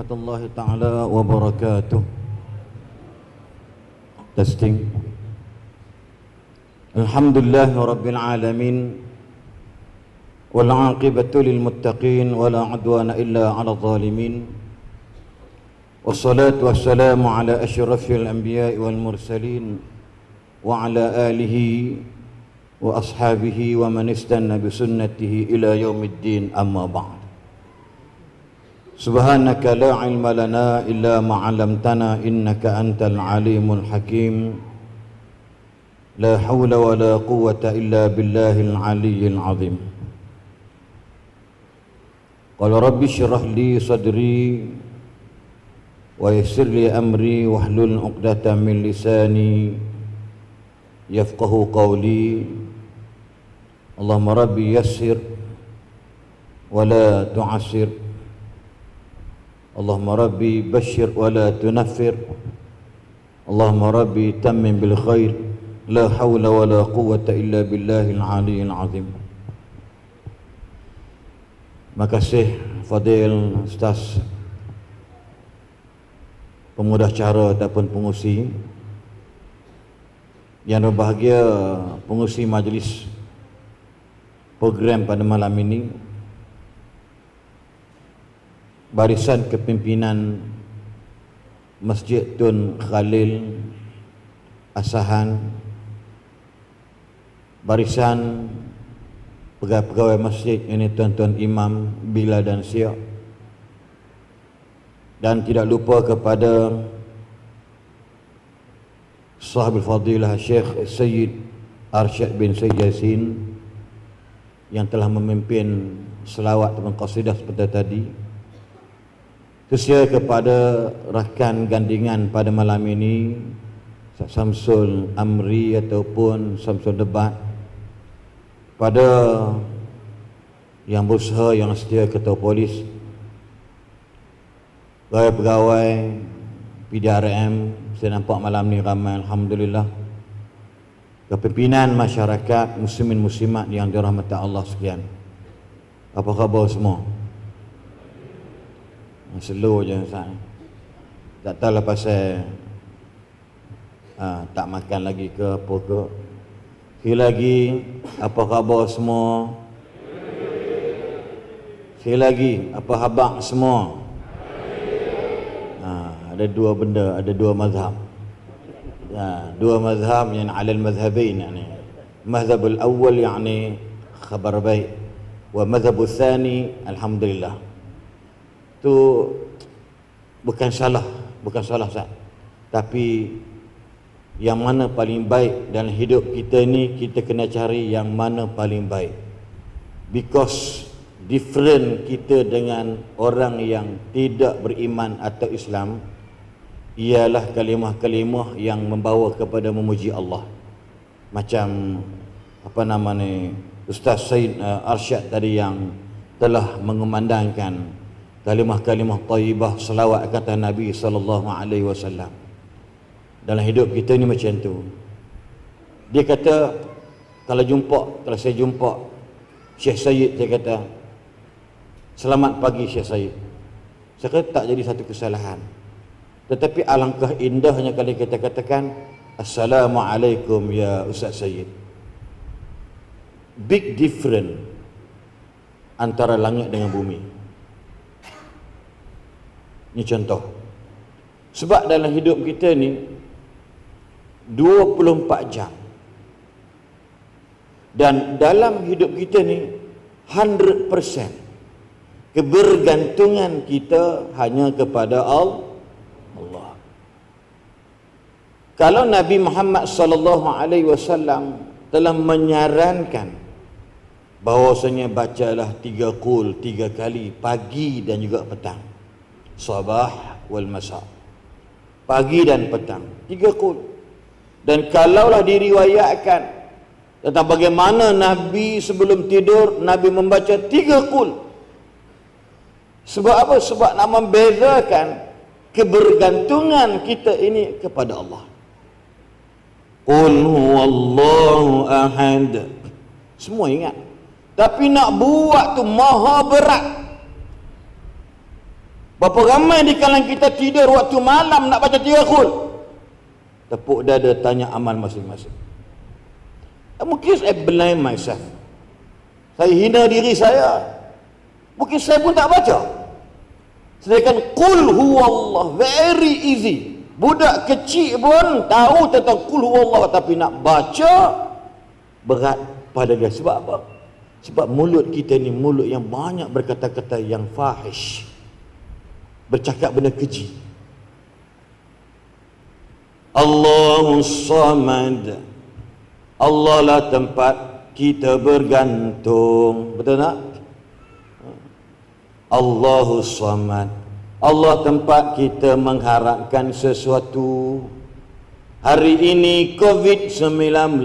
warahmatullahi ta'ala wabarakatuh. Testing. Alhamdulillahi rabbil alamin, wal aqibatu lil muttaqin, wala udwana illa 'alal zalimin. Wassalatu wassalamu ala asyrafil anbiya'i wal mursalin wa ala alihi wa ashabihi wa man istanna bi sunnatihi ila yaumiddin, amma ba'd. Subhanaka la ilma lana illa ma 'allamtana innaka antal alimul hakim. La hawla wa la quwwata illa billahil aliyyil azim. Qala rabbi shrah li sadri wa yassir li amri wahlul 'uqdatam min lisani yafqahu qawli. Allahumma rabbi yassir wa la tu'assir. Allahumma rabbi bashir wa la tunaffir. Allahumma rabbi tammim bil khair. La hawla wa la quwwata illa billahil aliyyil azim. Makasih Fadil Ustaz pemudah cara ataupun pengusi yang berbahagia, pengusi majlis program pada malam ini, barisan kepimpinan Masjid Tun Khalil Asahan, barisan pegawai-pegawai masjid ini, tuan-tuan imam bila dan siap, dan tidak lupa kepada Sahibul Fadilah Syekh Sayyid Arsyad bin Sayyid Yasin yang telah memimpin selawat dan qasidah seperti tadi. Khususnya kepada rakan gandingan pada malam ini, Samsul Amri ataupun Samsul Debat, pada yang berusaha, yang setia ketua polis, pegawai PDRM, saya nampak malam ni ramai, alhamdulillah. Kepimpinan masyarakat muslimin muslimat yang dirahmati Allah sekalian. Apa khabar semua? Slow je Ustaz. Tak tahu lah pasal tak makan lagi ke apa ke. Sekali lagi, apa khabar semua? Sekali lagi, apa khabar semua? Ada dua benda, ada dua mazhab. Dua mazhab yang alal mazhabain, yani mazhabul awal yani khabar baik, wa mazhabul thani alhamdulillah. Tu bukan salah Ustaz, tapi yang mana paling baik dalam hidup kita ni, kita kena cari yang mana paling baik. Because different kita dengan orang yang tidak beriman atau Islam ialah kalimah-kalimah yang membawa kepada memuji Allah. Macam apa nama ni, Ustaz Said Arsyad tadi yang telah mengumandangkan kalimah-kalimah thayyibah selawat kata Nabi SAW. Dalam hidup kita ni macam tu. Dia kata, kalau saya jumpa Syekh Sayyid, saya kata, selamat pagi Syekh Sayyid. Saya kata tak jadi satu kesalahan. Tetapi alangkah indahnya kalau kita katakan, Assalamualaikum ya Ustaz Sayyid. Big difference antara langit dengan bumi. Ini contoh. Sebab dalam hidup kita ni 24 jam, dan dalam hidup kita ni 100% kebergantungan kita hanya kepada Allah. Kalau Nabi Muhammad SAW telah menyarankan bahawasanya bacalah 3 qul 3 kali pagi dan juga petang, sabah wal masa, pagi dan petang 3 qul. Dan kalaulah diriwayatkan tentang bagaimana Nabi sebelum tidur Nabi membaca 3 qul. Sebab apa? Sebab nak membezakan kebergantungan kita ini kepada Allah. Qul huwallahu ahad. Semua ingat. Tapi nak buat tu maha berat. Berapa ramai di kalangan kita tidur waktu malam nak baca 3 khul. Tepuk dada tanya amal masing-masing. Mungkin saya blame myself. Saya hina diri saya. Mungkin saya pun tak baca. Sedangkan qul huwallah very easy. Budak kecil pun tahu tentang qul huwallah, tapi nak baca berat pada dia. Sebab apa? Sebab mulut kita ni mulut yang banyak berkata-kata yang fahish, bercakap benda keji. Allahus Samad, Allah lah tempat kita bergantung. Betul tak? Allahus Samad, Allah tempat kita mengharapkan sesuatu. Hari ini COVID-19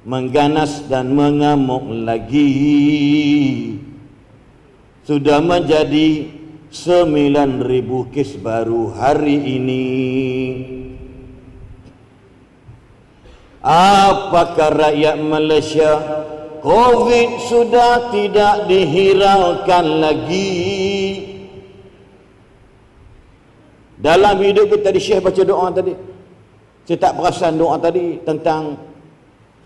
mengganas dan mengamuk lagi. Sudah menjadi 9,000 kes baru hari ini. Apakah rakyat Malaysia COVID sudah tidak dihiraukan lagi? Dalam hidup kita tadi Syekh baca doa tadi, saya tak perasan doa tadi tentang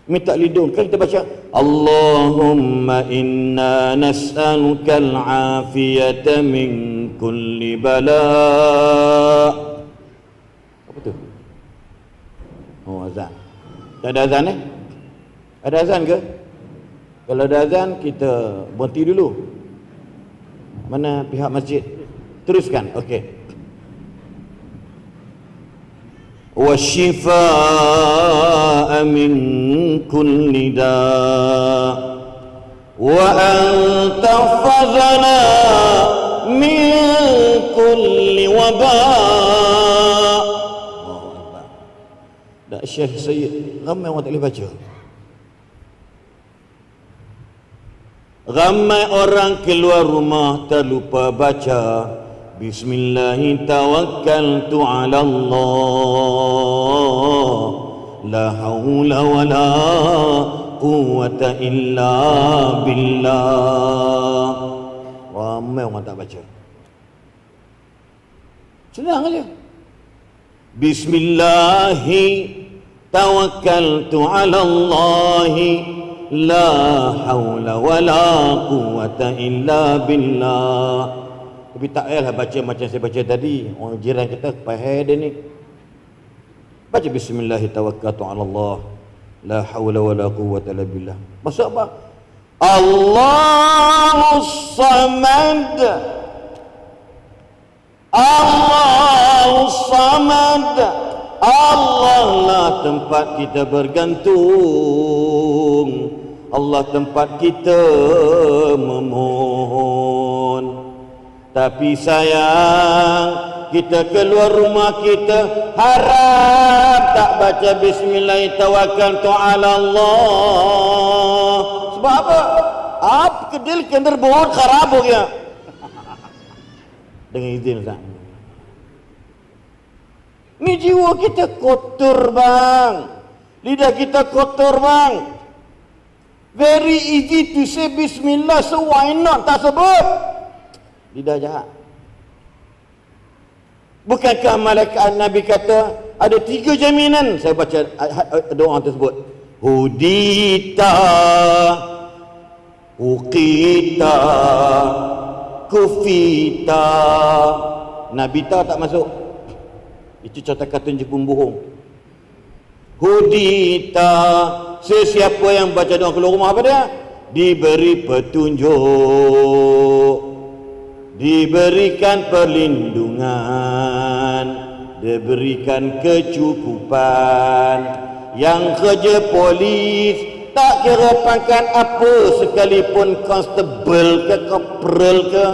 minta lindung. Kan kita baca Allahumma inna nas'aluka al-afiyata min kulli bala. Apa tu? Oh, azan. Tak ada azan Ada azan ke? Kalau ada azan kita berhenti dulu. Mana pihak masjid? Teruskan. Okey. وَالشِّفَاءَ مِنْ كُلِّ دَاءٍ وَأَنْ تَحْفَظَنَا مِنْ كُلِّ وَبَاءٍ. Dak Syekh Sayyid, ramai orang tak boleh baca. Ramai orang keluar rumah terlupa baca Bismillahi tawakkaltu ala Allah, la hawla wa la quwwata illa billah. Ramai orang tak baca. Senang aja. Bismillahi tawakkaltu ala Allah, la hawla wa la quwwata illa billah. Tapi tak payahlah baca macam saya baca tadi. Orang jiran kita pahal dia ni. Baca Bismillahi tawakkaltu ala Allah, la hawla wa la quwwata illa billah. Maksud apa? Allahus Samad, Allahus Samad, Allah lah tempat kita bergantung, Allah tempat kita memohon. Tapi sayang, kita keluar rumah kita harap tak baca Bismillah tawakkaltu ala Allah. Sebab apa? Apa kedil kender bohong kharabuk ya. Dengan izin Ustaz. Ni jiwa kita kotor bang. Lidah kita kotor bang. Very easy to say Bismillah, so why not tak sebut? Lidah jahat. Bukankah malaikat Nabi kata ada 3 jaminan? Saya baca doa tersebut. Hudita, uqita, kufita. Nabita tak masuk. Itu catakan tunjuk pembohong. Hudita, sesiapa yang baca doa keluar rumah apa dia? Diberi petunjuk, diberikan perlindungan, diberikan kecukupan. Yang kerja polis tak kira pangkat apa sekalipun, constable ke, corporal ke,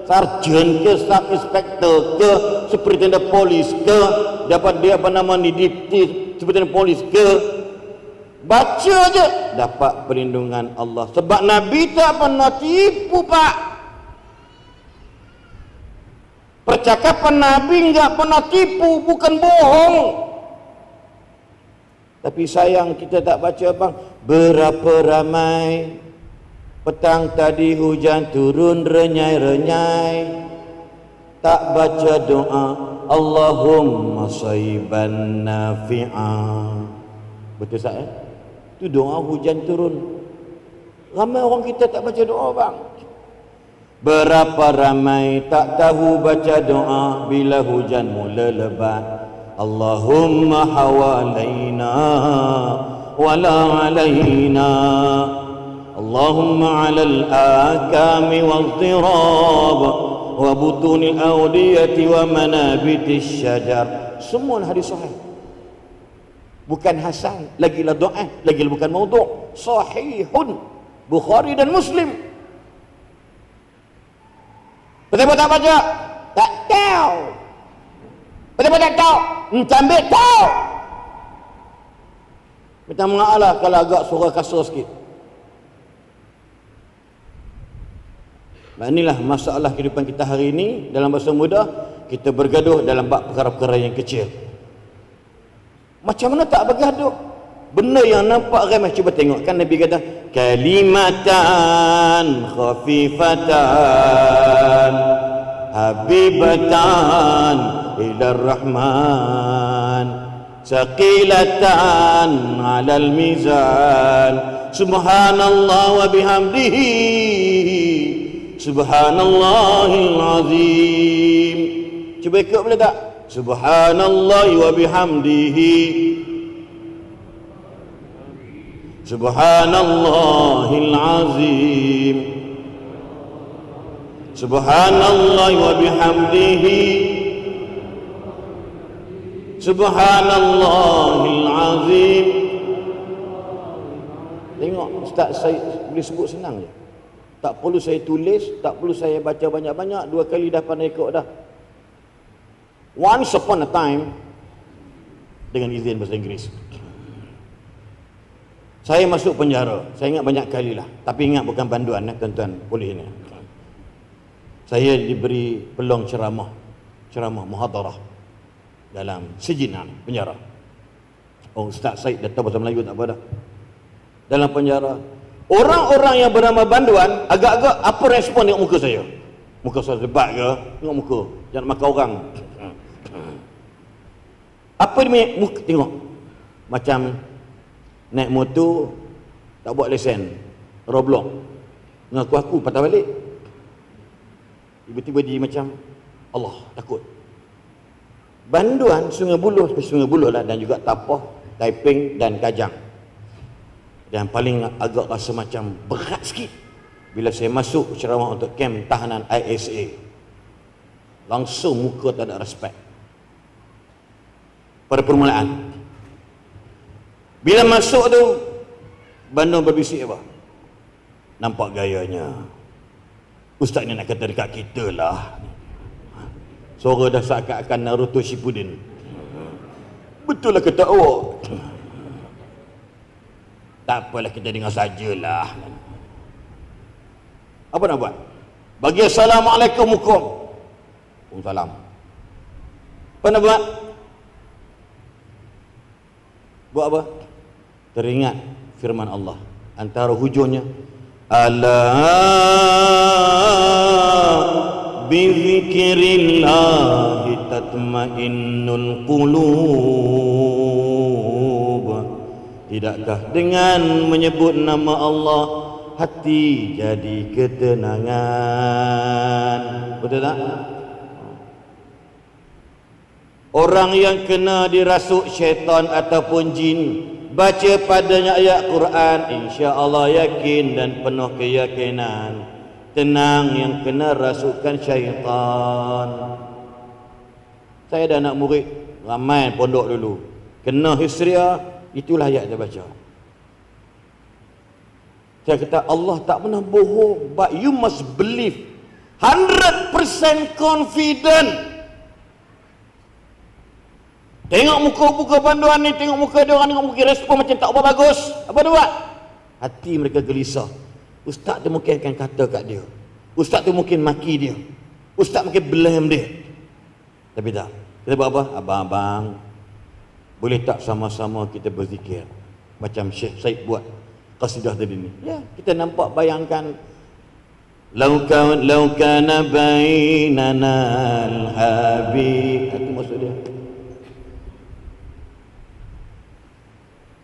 sarjan ke, sub inspector ke, superintendent polis ke, dapat dia apa nama ni deputy superintendent polis ke, baca je dapat perlindungan Allah. Sebab Nabi tak pernah tipu pak. Percakapan Nabi enggak pernah tipu, bukan bohong. Tapi sayang kita tak baca bang. Berapa ramai petang tadi hujan turun renyai-renyai, tak baca doa Allahumma sayyiban nafi'a. Betul tak Itu doa hujan turun. Ramai orang kita tak baca doa bang. Berapa ramai tak tahu baca doa bila hujan mula lebat. Allahumma hawalaina wala alaina. Allahumma ala al-akami wal-dhirab wa butunil awdiyati wa manabitis syajar. Semua hadis sahih. Bukan hasan, lagilah doa, lagi bukan maudhu', sahihun. Bukhari dan Muslim. Kenapa tak baca? Tak tahu. Kenapa tak tahu? Ambil tahu. Minta maaf lah kalau agak suara kasar sikit. Nah, inilah masalah kehidupan kita hari ini. Dalam bahasa mudah, kita bergaduh dalam bab perkara-perkara yang kecil. Macam mana tak bergaduh? Benda yang nampak remeh, cuba tengok. Kan Nabi kata, kalimatan khafifatan habibatan ilar rahman saqilatan alal mizan subhanallah wa bihamdihi subhanallahil azim. Cuba ikut boleh tak? Subhanallah wa bihamdihi subhanallahil azim subhanallah wa bihamdihi subhanallahil azim. Tengok Ustaz, saya boleh sebut senang je. Tak perlu saya tulis, tak perlu saya baca banyak-banyak, 2 kali dah pandai ikut dah. Once upon a time, dengan izin bahasa Inggeris, saya masuk penjara. Saya ingat banyak kali lah, tapi ingat bukan panduan tuan-tuan polis ni. Saya diberi peluang ceramah muhadarah dalam sijin penjara. Oh, Ustaz Said dah tahu bahasa Melayu tak apa dah. Dalam penjara, orang-orang yang bernama banduan agak-agak apa respon tengok muka saya? Muka saya lebat ke? Tengok muka, jangan makan orang. Apa dia muka, tengok macam naik motor tak buat lesen, roblok, mengaku aku patah balik. Tiba-tiba dia macam Allah, takut. Banduan Sungai Buloh lah, dan juga Tapah, Taiping dan Kajang. Dan paling agak rasa macam berat sikit bila saya masuk ceramah untuk kem tahanan ISA. Langsung muka tak ada respect. Pada permulaan, bila masuk tu, Bandung berbisik apa? Nampak gayanya, Ustaz ni nak kata dekat kita lah. Suara dah seakan-akan Naruto Shippuden. Betul lah kata awak. Tak apalah, kita dengar sajalah. Apa nak buat? Bagi Assalamualaikum hukum. Waalaikumsalam. Apa nak buat? Buat apa? Teringat firman Allah. Antara hujungnya, ala bizikrillahi tatmainnul qulub. Tidakkah dengan menyebut nama Allah hati jadi ketenangan? Betul tak? Orang yang kena dirasuk syaitan ataupun jin, baca padanya ayat Quran, insya-Allah yakin dan penuh keyakinan tenang yang kena rasukan syaitan. Saya ada anak murid ramai pondok dulu, kena hysteria, itulah ayat dia baca. Saya kata Allah tak pernah bohong, but you must believe 100% confident. Tengok muka-muka banduan ni, tengok muka dia orang, tengok muka respon macam tak apa bagus. Apa dia buat? Hati mereka gelisah. Ustaz tu mungkin akan kata kat dia, ustaz tu mungkin maki dia, ustaz mungkin blame dia. Tapi tak. Kita buat apa? Abang-abang, boleh tak sama-sama kita berzikir macam Syekh Said buat qasidah tadi ni? Ya, kita nampak bayangkan Lau kana bainana al-habib. Itu maksud dia.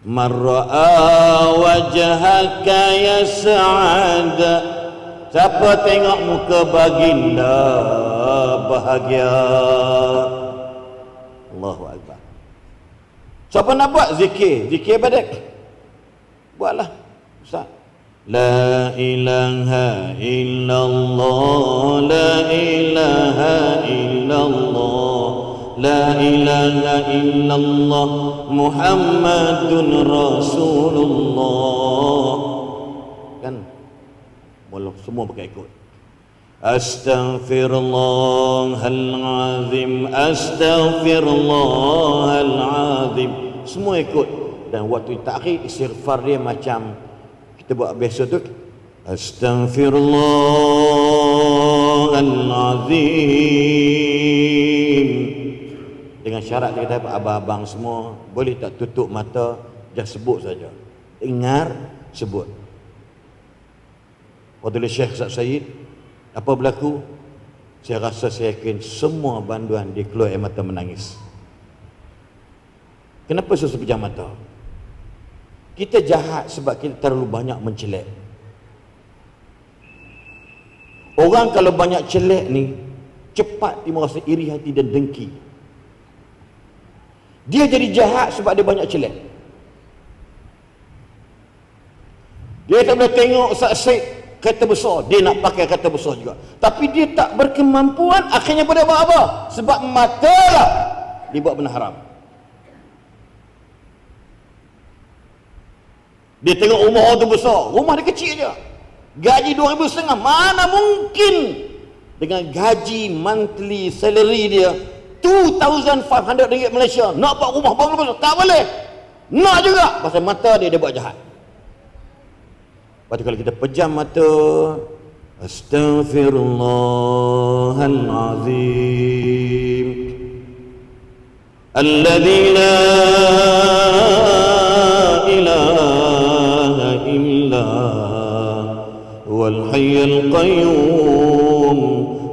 Man ra'a wajhaka yas'ad. Siapa tengok muka baginda bahagia. Allahu Akbar. Siapa nak buat zikir ibadat, buatlah Ustaz. La ilaha illallah, la ilaha illallah, la ilaha illallah, Muhammadun Rasulullah. Kan? Walau semua pakai ikut. Astaghfirullahalazim, astaghfirullahalazim. Semua ikut. Dan waktu takhir istighfar dia macam kita buat biasa tu. Astaghfirullahalazim. Dengan syarat dia kata abang-abang semua boleh tak tutup mata, just sebut saja. Dengar, sebut. Fadilah Syekh Ustaz Syed, apa berlaku? Saya rasa, saya yakin semua banduan dia keluar air mata menangis. Kenapa susah pejam mata? Kita jahat sebab kita terlalu banyak mencelak. Orang kalau banyak celak ni, cepat dia merasa iri hati dan dengki. Dia jadi jahat sebab dia banyak celak. Dia tak boleh tengok Ustaz Syed kereta besar, dia nak pakai kereta besar juga. Tapi dia tak berkemampuan, akhirnya pada buat apa? Sebab mata lah dia buat benda haram. Dia tengok rumah orang tu besar, rumah dia kecil je, gaji 2,500, mana mungkin dengan gaji monthly salary dia 2,500 ringgit Malaysia nak buat rumah bangla besar? Tak boleh. Nak juga, pasal mata dia buat jahat. Lepas tu kalau kita pejam mata, astaghfirullahalazim, alladzi la ilaha illa huwal hayyul qayyum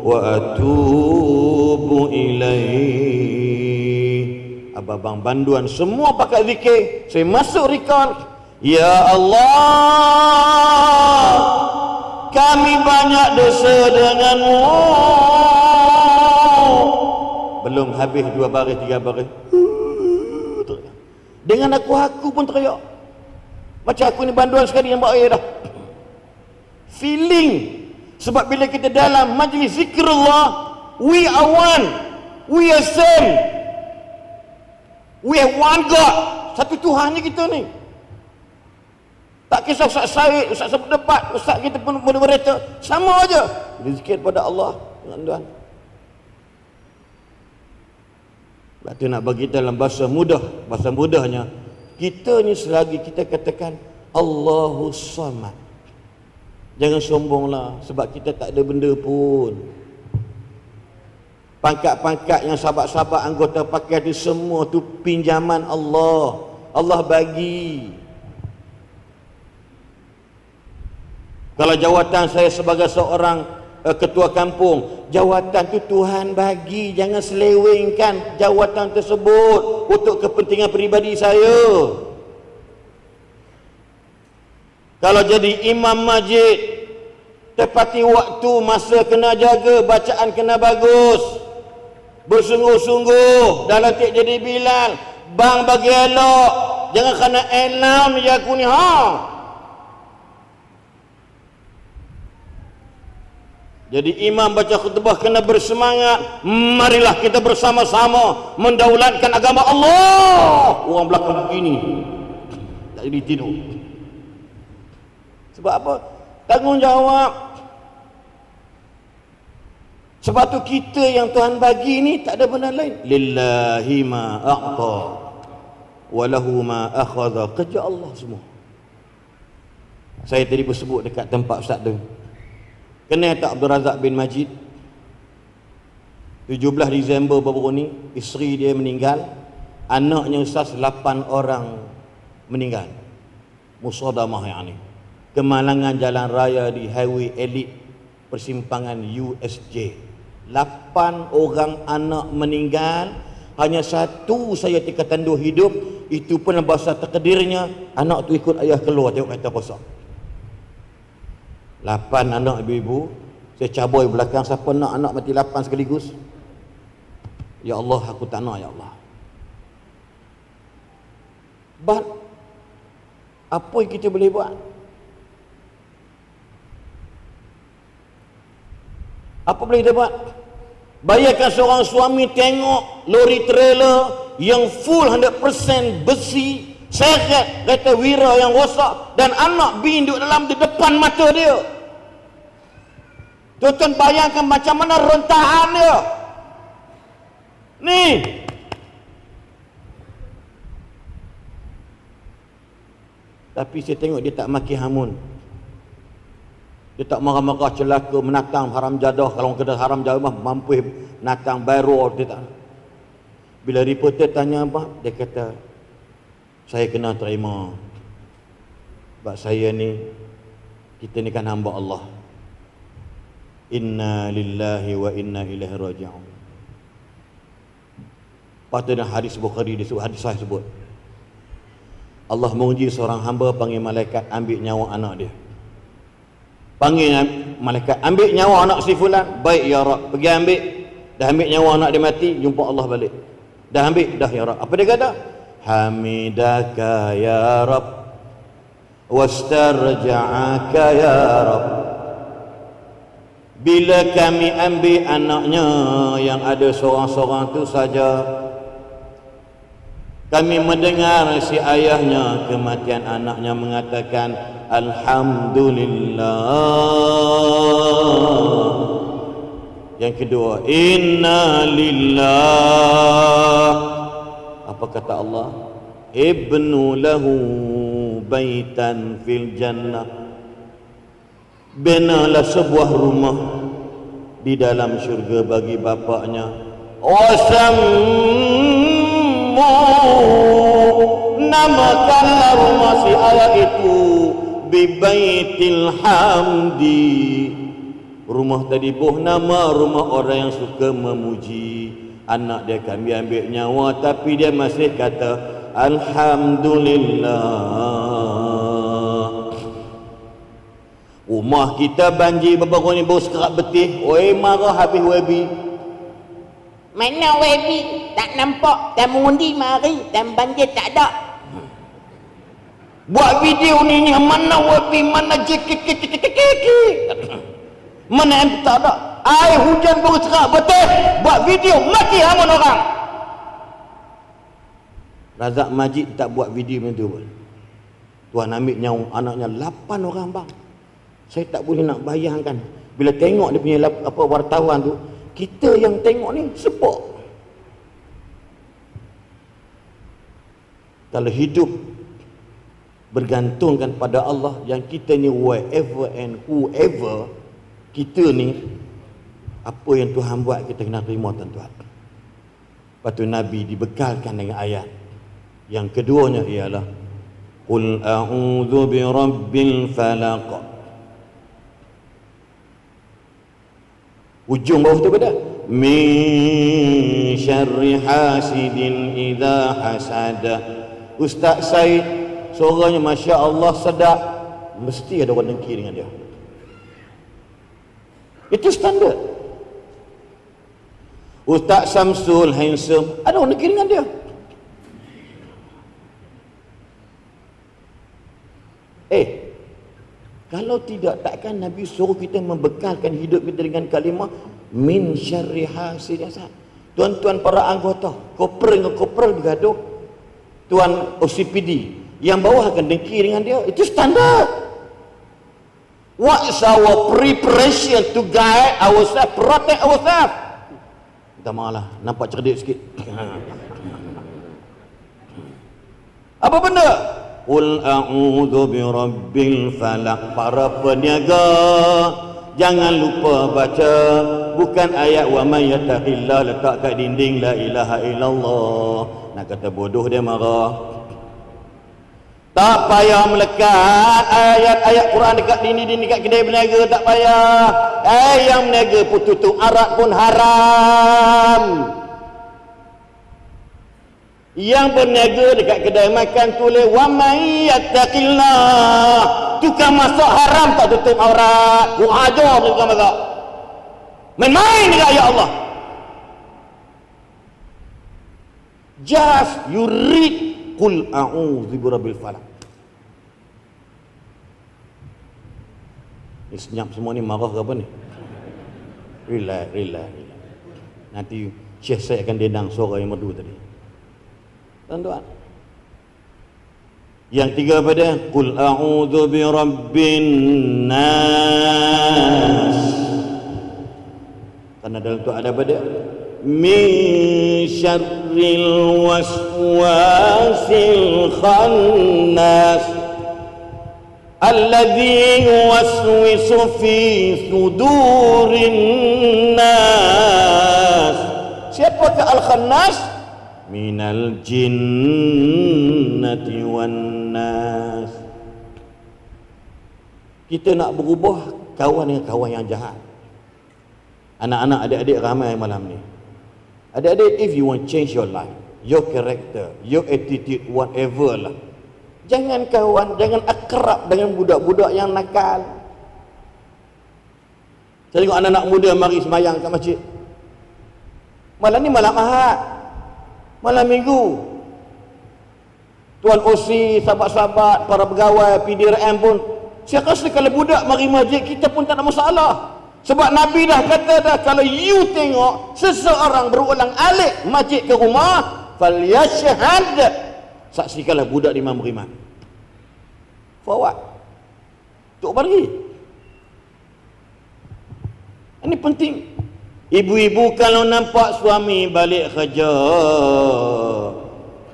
wa atubu ilaih. Abang-abang banduan semua pakai zikir, saya masuk record. Ya Allah, kami banyak dosa denganmu. Belum habis 2 baris 3 baris, dengan aku pun teriak. Macam aku ni banduan sekali yang buat air dah. Feeling. Sebab bila kita dalam majlis zikrullah, we are one, we are same, we have one God. Satu Tuhan ni kita ni. Tak kisah Ustaz Syed, Ustaz sebut debat, Ustaz kita pun moderator, sama aja. Zikir pada Allah, tuan-tuan. Sebab tu nak bagi kita dalam bahasa mudah, bahasa mudahnya, kita ni selagi kita katakan Allahu Samad, jangan sombonglah sebab kita tak ada benda pun. Pangkat-pangkat yang sahabat-sahabat anggota pakai tu semua tu pinjaman Allah. Allah bagi. Kalau jawatan saya sebagai seorang ketua kampung, jawatan tu Tuhan bagi, jangan selewengkan jawatan tersebut untuk kepentingan peribadi saya. Kalau jadi imam masjid, tepati waktu, masa kena jaga, bacaan kena bagus, bersungguh-sungguh dalam tak jadi Bilal. Bang bagi elok, jangan kena elam je aku ni Jadi imam baca khutbah kena bersemangat. Marilah kita bersama-sama mendaulatkan agama Allah. Orang belakang begini tak jadi tidur. Sebab apa? Tanggungjawab. Sebab tu kita yang Tuhan bagi ni tak ada benda lain. Lillahi ma a'ta wa lahu ma akhadha. Kerja Allah semua. Saya tadi pun sebut dekat tempat Ustaz tu. Kenal tak Abdul Razak bin Majid? 17 Disember baru ni, isteri dia meninggal, anaknya Ustaz 8 orang meninggal. Musadamah yang ni. Kemalangan jalan raya di highway elite persimpangan USJ. 8 orang anak meninggal, hanya satu saya tika tandu hidup. Itu pun bahasa takdirnya, anak tu ikut ayah keluar tengok kereta kosong. 8 anak ibu-ibu. Saya caboi belakang, siapa nak anak mati 8 sekaligus? Ya Allah, aku tak nak, ya Allah. But apa yang kita boleh buat? Apa boleh kita buat? Bayangkan seorang suami tengok lori trailer yang full 100% besi, seret kereta wira yang rosak, dan anak bin duduk dalam di depan mata dia. Tuan-tuan bayangkan macam mana rentahan dia. Ni tapi saya tengok dia tak maki hamun. Dia tak marah-marah celaka menatang haram jadah. Kalau orang kena haram jadah mampu menatang baru dia tak. Bila reporter tanya apa, dia kata saya kena terima. Sebab saya ni, kita ni kan hamba Allah. Inna lillahi wa inna ilaihi raji'un. Patutnya hadis Bukhari disebut, hadis sahih sebut, Allah menguji seorang hamba, panggil malaikat ambil nyawa anak dia. Panggil malaikat, ambil nyawa anak si fulan. Baik ya Rab, pergi ambil. Dah ambil nyawa anak dia mati, jumpa Allah balik. Dah ambil, dah ya Rab. Apa dia kata? Hamidaka ya Rab, wastarja'aka ya Rab. Bila kami ambil anaknya yang ada seorang-seorang tu saja, kami mendengar si ayahnya kematian anaknya mengatakan Alhamdulillah. Yang kedua, Inna lillah. Apa kata Allah? Ibnu lahu baitan fil jannah. Binalah sebuah rumah di dalam syurga bagi bapaknya. Namakanlah rumah si ayah itu Bibaitil Hamdi. Rumah tadi nama rumah orang yang suka memuji. Anak dia kami ambil nyawa, tapi dia masih kata Alhamdulillah. Rumah kita banjir beberapa ni bau sekerak betih. Oi, marah habis Wabi. Mana Wabi? Tak nampak. Dan mengundi mari. Dan banjir tak ada. Buat video ni mana Wabi, mana jekik. Mana yang tak ada. Air hujan baru sekerak betih. Buat video mati hamun orang. Razak Majid tak buat video macam tu pun. Tuan ambil nyawa anaknya 8 orang bang. Saya tak boleh nak bayangkan. Bila tengok dia punya wartawan tu, kita yang tengok ni sepok. Kalau hidup bergantungkan pada Allah, yang kita ni wherever and whoever, kita ni apa yang Tuhan buat kita kena terima tuan-tuan. Lepas tu Nabi dibekalkan dengan ayat. Yang keduanya ialah Qul a'udzu birabbil falaq. Ujung bawah tu beda. Min syarri hasidin idza hasada. Ustaz Said suaranya Masya Allah sedap. Mesti ada orang dengki dengan dia. Itu standard. Ustaz Samsul handsome, ada orang dengki dengan dia. Kalau tidak, takkan Nabi suruh kita membekalkan hidup kita dengan kalimah min syarri hasidin. Tuan-tuan para anggota, kopral bergaduh, tuan OCPD yang bawah akan dengki dengan dia. Itu standar. What is our preparation to guide ourselves, protect ourselves? Minta maaf lah, nampak cerdik sikit. Apa benda? Qul a'udzu birabbil falaq. Para peniaga, jangan lupa baca bukan ayat wa may yattaqillah letak kat dinding la ilaha illallah. Nak kata bodoh dia marah. Tak payah melekat ayat-ayat Quran dekat dinding dekat kedai berniaga, tak payah. Yang berniaga pun tutup aurat pun haram. Yang berniaga dekat kedai makan tulis wa may yattaqillah, tukang masak haram tak tutup aurat. Ku ajar tukang masak. Main-main dengan ayat Allah. Just you read qul a'udzu birabbil falaq. Ni senyap semua ni, marah ke apa ni? Relax. Nanti Syekh saya akan denang suara yang merdu tadi. Tuan-tuan. Yang tiga apa dia? Qul a'udzu birabbin nas. Karena dalam tu ada apa dia? Min syarril waswasil khannas alladzi yuwaswisu fi sudurin nas. Siapakah al-khannas? Minal jinnati wan nas. Kita nak berubah kawan dengan kawan yang jahat. Anak-anak, adik-adik ramai malam ni. Adik-adik, if you want change your life, your character, your attitude, whatever lah, jangan kawan, jangan akrab dengan budak-budak yang nakal. Saya tengok anak-anak muda mari sembahyang kat masjid. Malam ni malam Ahad, malam Minggu. Tuan OC, sahabat-sahabat, para pegawai, PDRM pun, saya rasa kalau budak mari masjid, kita pun tak ada masalah. Sebab Nabi dah kata dah, kalau you tengok seseorang berulang alik masjid ke rumah, falyashhad, saksikanlah budak di imam beriman. Forward. Tok pergi. Ini penting. Ibu-ibu kalau nampak suami balik kerja,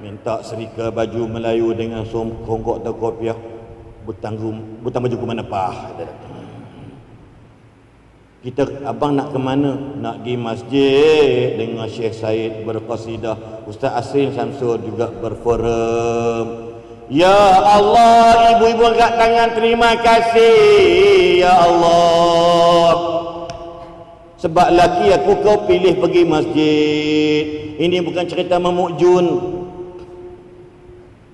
minta serika baju Melayu dengan songkok atau kopiah, butang baju ke mana pah. Kita, abang nak ke mana? Nak pergi masjid dengan Syekh Said berqasidah, Ustaz Asrin Samsul juga berforum. Ya Allah, ibu-ibu angkat tangan, terima kasih ya Allah. Sebab laki aku kau pilih pergi masjid. Ini bukan cerita Mamuk Jun.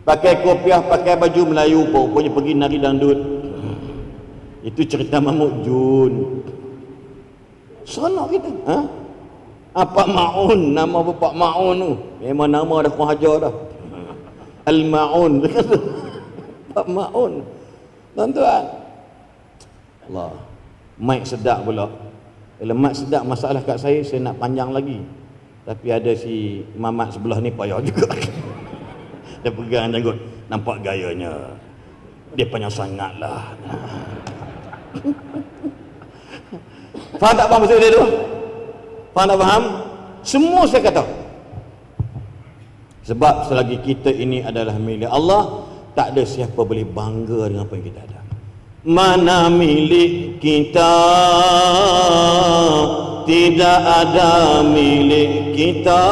Pakai kopiah, pakai baju Melayu, pokoknya pergi nari dangdut. Itu cerita Mamuk Jun. Seronok kita. Apa Ma'un, nama Bapak Ma'un tu. Memang nama dah kurang ajar dah. Al-Ma'un. Bapak Ma'un. Tuan-tuan. Allah. Mic sedap pula. Kalau mic sedap, masalah kat saya nak panjang lagi. Tapi ada si Mamat sebelah ni payah juga. Dia pegang janggut. Nampak gayanya. Dia panjang sangat lah. Faham tak faham maksud dia tu? Faham tak faham? Semua saya kata. Sebab selagi kita ini adalah milik Allah, tak ada siapa boleh bangga dengan apa yang kita ada. Mana milik kita, tidak ada milik kita.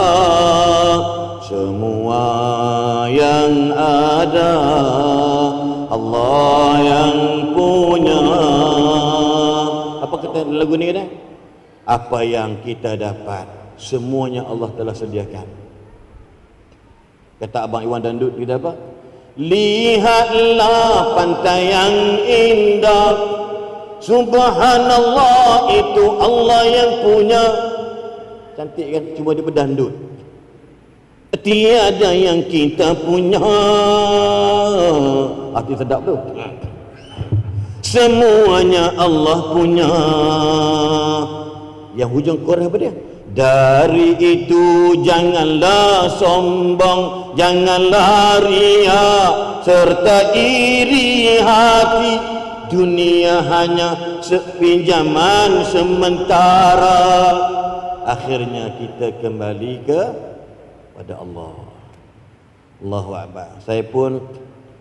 Semua yang ada Allah yang punya. Apa kata lagu ni kata? Apa yang kita dapat semuanya Allah telah sediakan. Kata Abang Iwan Dandut kita apa? Lihatlah pantai yang indah, subhanallah, itu Allah yang punya. Cantik kan? Cuma dia berdandut. Tiada yang kita punya. Arti sedap tu. Semuanya Allah punya. Yang hujung Quran apa dia? Dari itu janganlah sombong, janganlah riak serta iri hati. Dunia hanya sepinjaman sementara. Akhirnya kita kembali kepada Allah. Allahu Akbar. Saya pun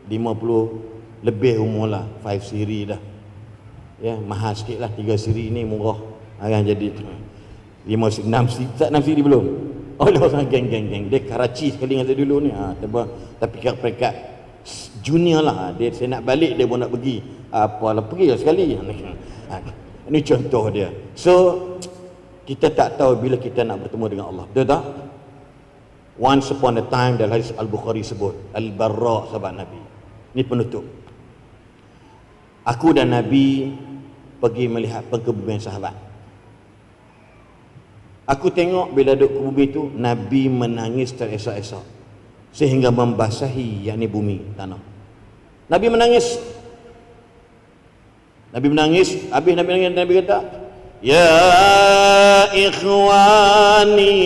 50 lebih umur lah, 5 siri dah. Ya, mahal sikit lah, 3 siri ni murah. Akan jadi 6 siri belum. Oh, orang geng. Dia Karachi sekali dengan saya dulu ni. Tapi peringkat junior lah, dia saya nak balik dia pun nak pergi, apalah pergi lah sekali. Ini contoh dia. So kita tak tahu bila kita nak bertemu dengan Allah, betul tak? Once upon a time, dalam hadis Al-Bukhari sebut Al-Barra, sahabat Nabi, ini penutup, aku dan Nabi pergi melihat pengkebumian sahabat. Aku tengok bila duduk ke bumi itu, Nabi menangis teresak-esak sehingga membasahi yakni bumi, tanah. Nabi menangis. Habis Nabi menangis, Nabi kata, ya ikhwani,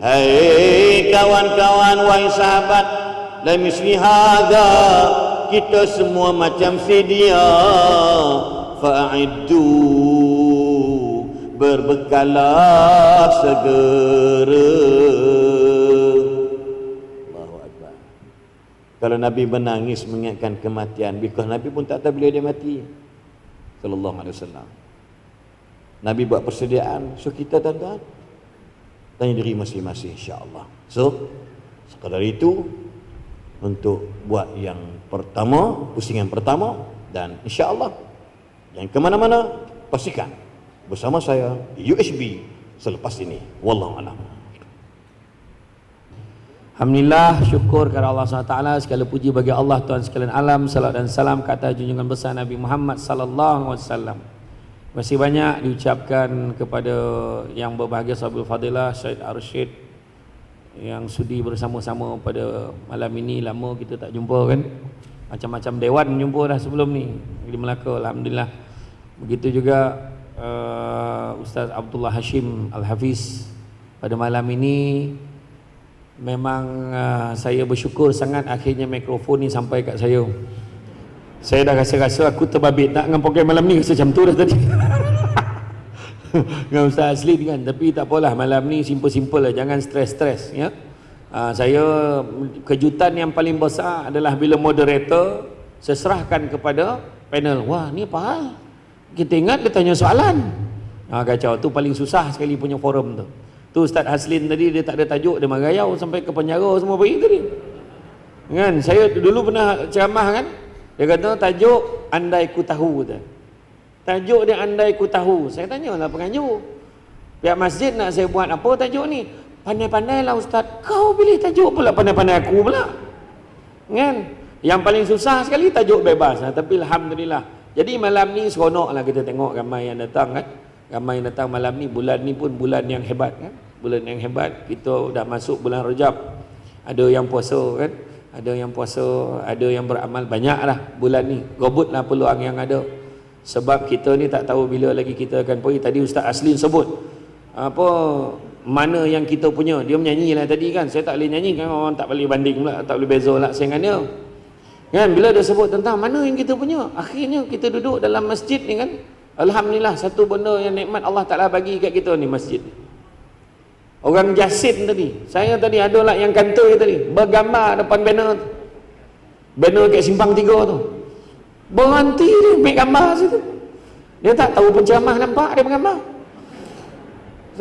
hai kawan-kawan, wahai sahabat, la misli hadza, kita semua macam sedia, fa'iddu, berbekalah segera. Allahu Akbar. Kalau Nabi menangis mengingatkan kematian, because Nabi pun tak tahu bila dia mati, sallallahu alaihi wasallam. Nabi buat persediaan, so kita tuan-tuan tanya diri masing-masing, insya-Allah. So sekadar itu untuk buat yang pertama, pusingan pertama, dan insya-Allah jangan ke mana-mana, pastikan bersama saya di USB selepas ini. Wallahu a'lam. Alhamdulillah, syukur kepada Allah SWT, segala puji bagi Allah Tuhan sekalian alam, salat dan salam ke atas junjungan besar Nabi Muhammad sallallahu alaihi wasallam. Terima kasih banyak diucapkan kepada yang berbahagia Sahabul Fadilah Syed Arsyid yang sudi bersama-sama pada malam ini. Lama kita tak jumpa kan, macam-macam dewan jumpa dah sebelum ni di Melaka, alhamdulillah. Begitu juga Ustaz Abdullah Hashim Al-Hafiz pada malam ini. Memang saya bersyukur sangat akhirnya mikrofon ni sampai kat saya. Saya dah rasa-rasa aku terbabit nak dengan program malam ni, rasa macam tu dah tadi. Dengan Ustaz Asli kan, tapi tak apalah, malam ni simple-simple lah, jangan stres-stres ya. Saya kejutan yang paling besar adalah bila moderator saya serahkan kepada panel. Wah, ni apa hal? Kita ingat dia tanya soalan. Kacau, tu paling susah sekali punya forum tu. Tu Ustaz Haslin tadi dia tak ada tajuk, dia merayau sampai ke penjara semua pergi tadi. Kan, saya dulu pernah ceramah kan. Dia kata tajuk andai ku tahu tu. Tajuk dia andai ku tahu. Saya tanyalah penganjur, pihak masjid nak saya buat apa tajuk ni? Pandai-pandailah Ustaz. Kau pilih tajuk pula pandai-pandai aku pula. Kan? Yang paling susah sekali tajuk bebas. Tapi alhamdulillah. Jadi malam ni seronoklah kita tengok ramai yang datang kan. Ramai yang datang malam ni. Bulan ni pun bulan yang hebat kan. Bulan yang hebat. Kita dah masuk bulan Rajab. Ada yang puasa kan. Ada yang puasa, ada yang beramal, banyaklah bulan ni. Robutlah peluang yang ada. Sebab kita ni tak tahu bila lagi kita akan pergi. Tadi Ustaz Aslin sebut apa, mana yang kita punya. Dia menyanyi lah tadi kan. Saya tak boleh nyanyi kan, orang tak boleh banding pula, tak boleh beza lah saya dengan dia. Kan bila dia sebut tentang mana yang kita punya, akhirnya kita duduk dalam masjid ni kan. Alhamdulillah, satu benda yang nikmat Allah Ta'ala bagi kat kita ni masjid. Orang Jasin tadi, saya tadi ada lah yang kantor tadi bergambar depan banner, banner kat Simpang 3 tu, berhenti dia ambil gambar situ. Dia tak tahu penceramah, nampak dia bergambar.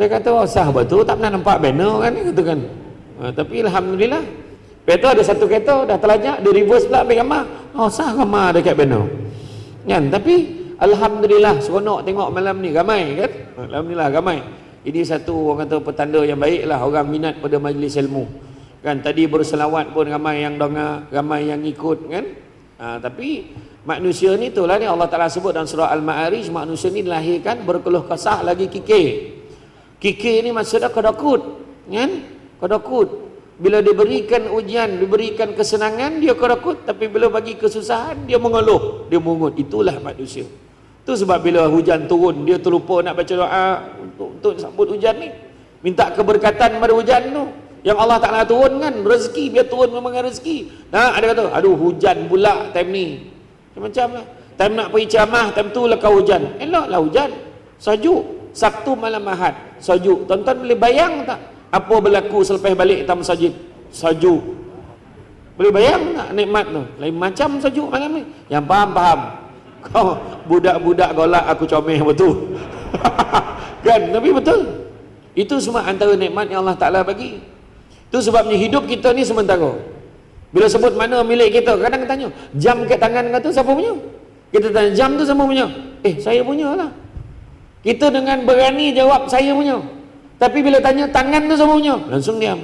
Saya kata, oh sah betul, tak pernah nampak banner kan, kata kan. Tapi alhamdulillah, kereta ada satu kereta dah terlajak, dia reverse pula ambil gambar. Oh sah gambar dekat banner kan. Tapi alhamdulillah seronok tengok malam ni, ramai kan. Alhamdulillah ramai. Ini satu orang kata petanda yang baik lah, orang minat pada majlis ilmu kan. Tadi berselawat pun ramai yang dengar, ramai yang ikut kan. Tapi manusia ni tu lah ni Allah Ta'ala sebut dalam surah Al-Ma'arij, manusia ni dilahirkan berkeluh kesah lagi kikir. Kikir ni maksudnya kedakut kan. Kedakut bila diberikan ujian, diberikan kesenangan dia kedakut, tapi bila bagi kesusahan dia mengeluh, dia mungut. Itulah manusia. Tu sebab bila hujan turun dia terlupa nak baca doa untuk sambut hujan ni, minta keberkatan pada hujan tu yang Allah Ta'ala turunkan rezeki, biar turun memang rezeki. Nah, ada kata aduh hujan pula time ni, macam lah time nak pergi ceramah, time tu lah kau hujan. Eloklah hujan, sejuk. Sabtu malam Ahad sejuk. Tuan-tuan boleh bayang tak apa berlaku selepas balik tam masjid? Sejuk. Boleh bayang tak nikmat tu? Lain macam sejuk malam ni. Yang faham kau budak-budak golak aku comel betul. Kan, tapi betul. Itu semua antara nikmat yang Allah Ta'ala bagi. Itu sebabnya hidup kita ni sementara. Bila sebut mana milik kita, kadang tanya, jam kat tangan kata siapa punya? Kita tanya, jam tu siapa punya? Saya punya lah. Kita dengan berani jawab, saya punya. Tapi bila tanya, tangan tu siapa punya? Langsung diam.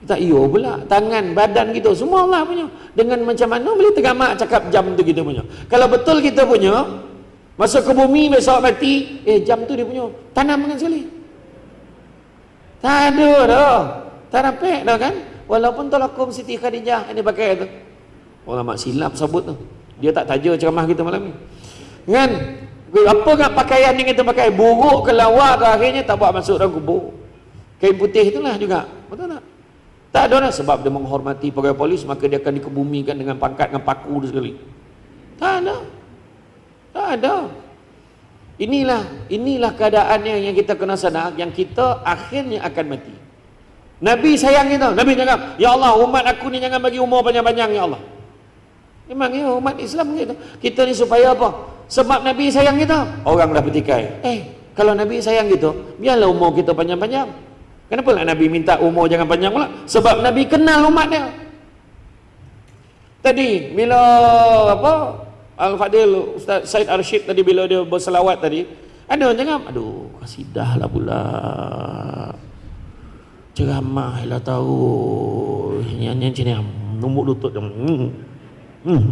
Kita, iyo pula, tangan, badan kita, semua Allah punya. Dengan macam mana boleh tergamak cakap jam tu kita punya? Kalau betul kita punya, masuk ke bumi, besok mati, jam tu dia punya. Tanam kan sekali. Tak ada dah. Tak nampak dah kan? Walaupun tolakum Siti Khadijah ini pakai tu. Ulama silap sabut tu. Dia tak taja ceramah kita malam ni. Kan? Apa kat pakaian yang kita pakai? Buruk ke lawa ke akhirnya tak buat masuk dalam kubur. Kain putih itulah juga. Betul tak? Tak ada dah. Sebab dia menghormati pegawai polis, maka dia akan dikebumikan dengan pangkat, dengan paku dia sekali. Tak ada. Tak ada. Inilah keadaannya yang kita kena sadar, yang kita akhirnya akan mati. Nabi sayang kita. Nabi cakap, ya Allah, umat aku ni jangan bagi umur panjang-panjang, ya Allah. Memang ya, umat Islam gitu. Kita ni supaya apa? Sebab Nabi sayang kita. Orang dah petikai. Kalau Nabi sayang gitu, biarlah umur kita panjang-panjang. Kenapa lah Nabi minta umur jangan panjang pula? Sebab Nabi kenal umat dia. Tadi bila Al-Fadil Ustaz Said Arsyid tadi bila dia berselawat tadi, ada orang cakap, aduh kasidah lah pula, ceramah lah tahu nyanyi sini numbuk lutut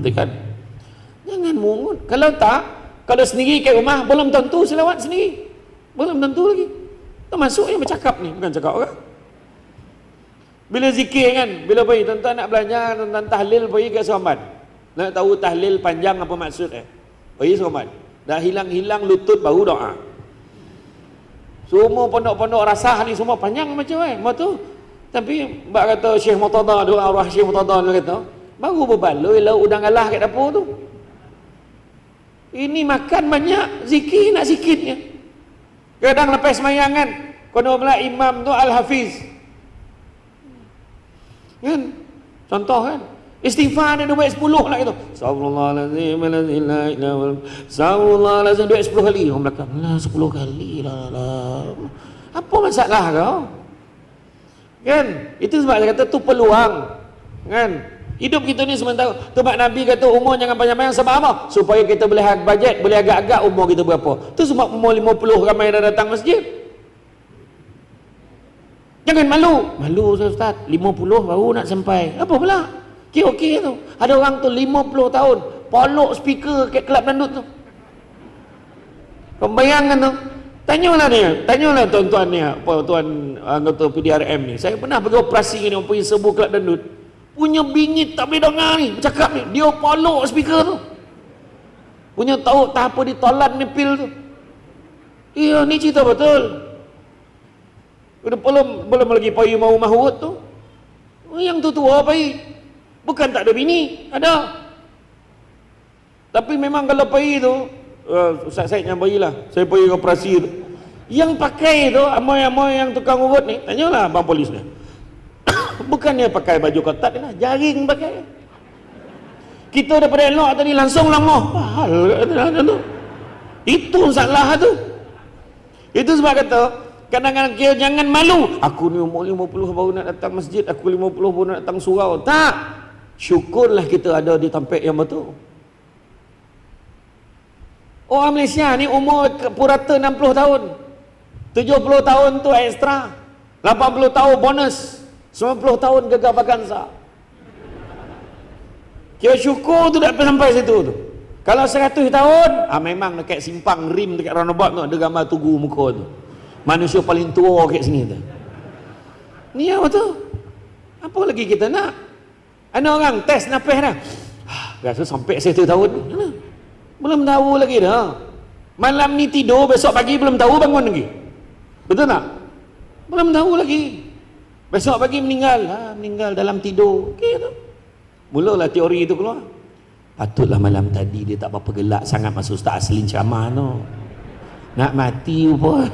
tekan. Jangan mungut. Kalau tak, kalau sendiri kat rumah belum tentu selawat sendiri, belum tentu lagi. Termasuk yang bercakap ni, bukan cakap orang. Bila zikir kan, bila pergi tuan-tuan nak belajar tentang tahlil, pergi ke Seremban. Nak tahu tahlil panjang apa maksud pergi Seremban. Dah hilang-hilang lutut baru doa. Semua pondok-pondok rasah ni semua panjang macam tu. Tapi bak kata Syekh Murtada, doa arwah Syekh Murtada dia kata, baru berbaloi lauk udang alah kat dapur tu. Ini makan banyak, zikir nak sikitnya. Kadang lepas sembahyang kan, kono pula imam tu Al-Hafiz. Kan? Contoh kan? Istighfar dia buat 10 lah gitu. Astagfirullahalazim la ilaha illallah. Astagfirullahalazim dia 10 kali. Orang belakang, lah 10 kali lah. Apa masalah kau? Kan? Itu sebab dia kata tu peluang. Kan? Hidup kita ni sementara. Sebab Nabi kata umur jangan panjang-panjang sebab apa? Supaya kita boleh bajet, boleh agak-agak umur kita berapa. Tu sebab umur 50 ramai dah datang masjid. Jangan malu. Malu Ustaz, 50 baru nak sampai. Apa pula? Okey tu. Ada orang tu 50 tahun polok speaker kat kelab dandut tu. Kau bayangkan tu. Tanyalah tuan-tuan ni, apa tuan anggota PDRM ni. Saya pernah pergi operasi ni, pergi sebuah kelab dandut. Punya bingit tak boleh dengar ni, bercakap ni. Dia polok speaker tu. Punya tahu tak apa ditolan ni pil tu. Iya, ni cerita betul. Belum lagi payu mau mahut tu. Yang tu tua payu. Bukan tak ada bini, ada. Tapi memang kalau payu tu, Ustaz Syed yang bayi lah, saya pergi operasi tu. Yang pakai tu, amoy-amoy yang tukang urut ni, tanyalah abang polis ni. Bukan dia pakai baju kotak ni lah, jaring pakai. Kita daripada elok tadi langsung langoh. Pahal tu. Itu salah tu. Itu sebab kata, kadang-kadang kita jangan malu. Aku ni umur 50 baru nak datang masjid, aku 50 baru nak datang surau. Tak. Syukurlah kita ada di tampik yang betul. Orang Malaysia ni umur purata 60 tahun. 70 tahun tu ekstra. 80 tahun bonus. 90 tahun gegar vakansa. Kira syukur tu tak sampai situ tu. Kalau 100 tahun, memang dekat simpang rim dekat roundabout tu ada gambar tugu muka tu. Manusia paling tua kat sini tu. Ni apa tu? Apa lagi kita nak? Ada orang test nafas dah. Rasa sampai 100 tahun. Belum tahu lagi dah. Malam ni tidur, besok pagi belum tahu bangun lagi. Betul tak? Belum tahu lagi. Besok pagi meninggal. Meninggal dalam tidur. Okay, tu. Mulalah teori itu keluar. Patutlah malam tadi dia tak berapa gelak sangat masa Ustaz Aslin ceramah tu. Nak mati pun.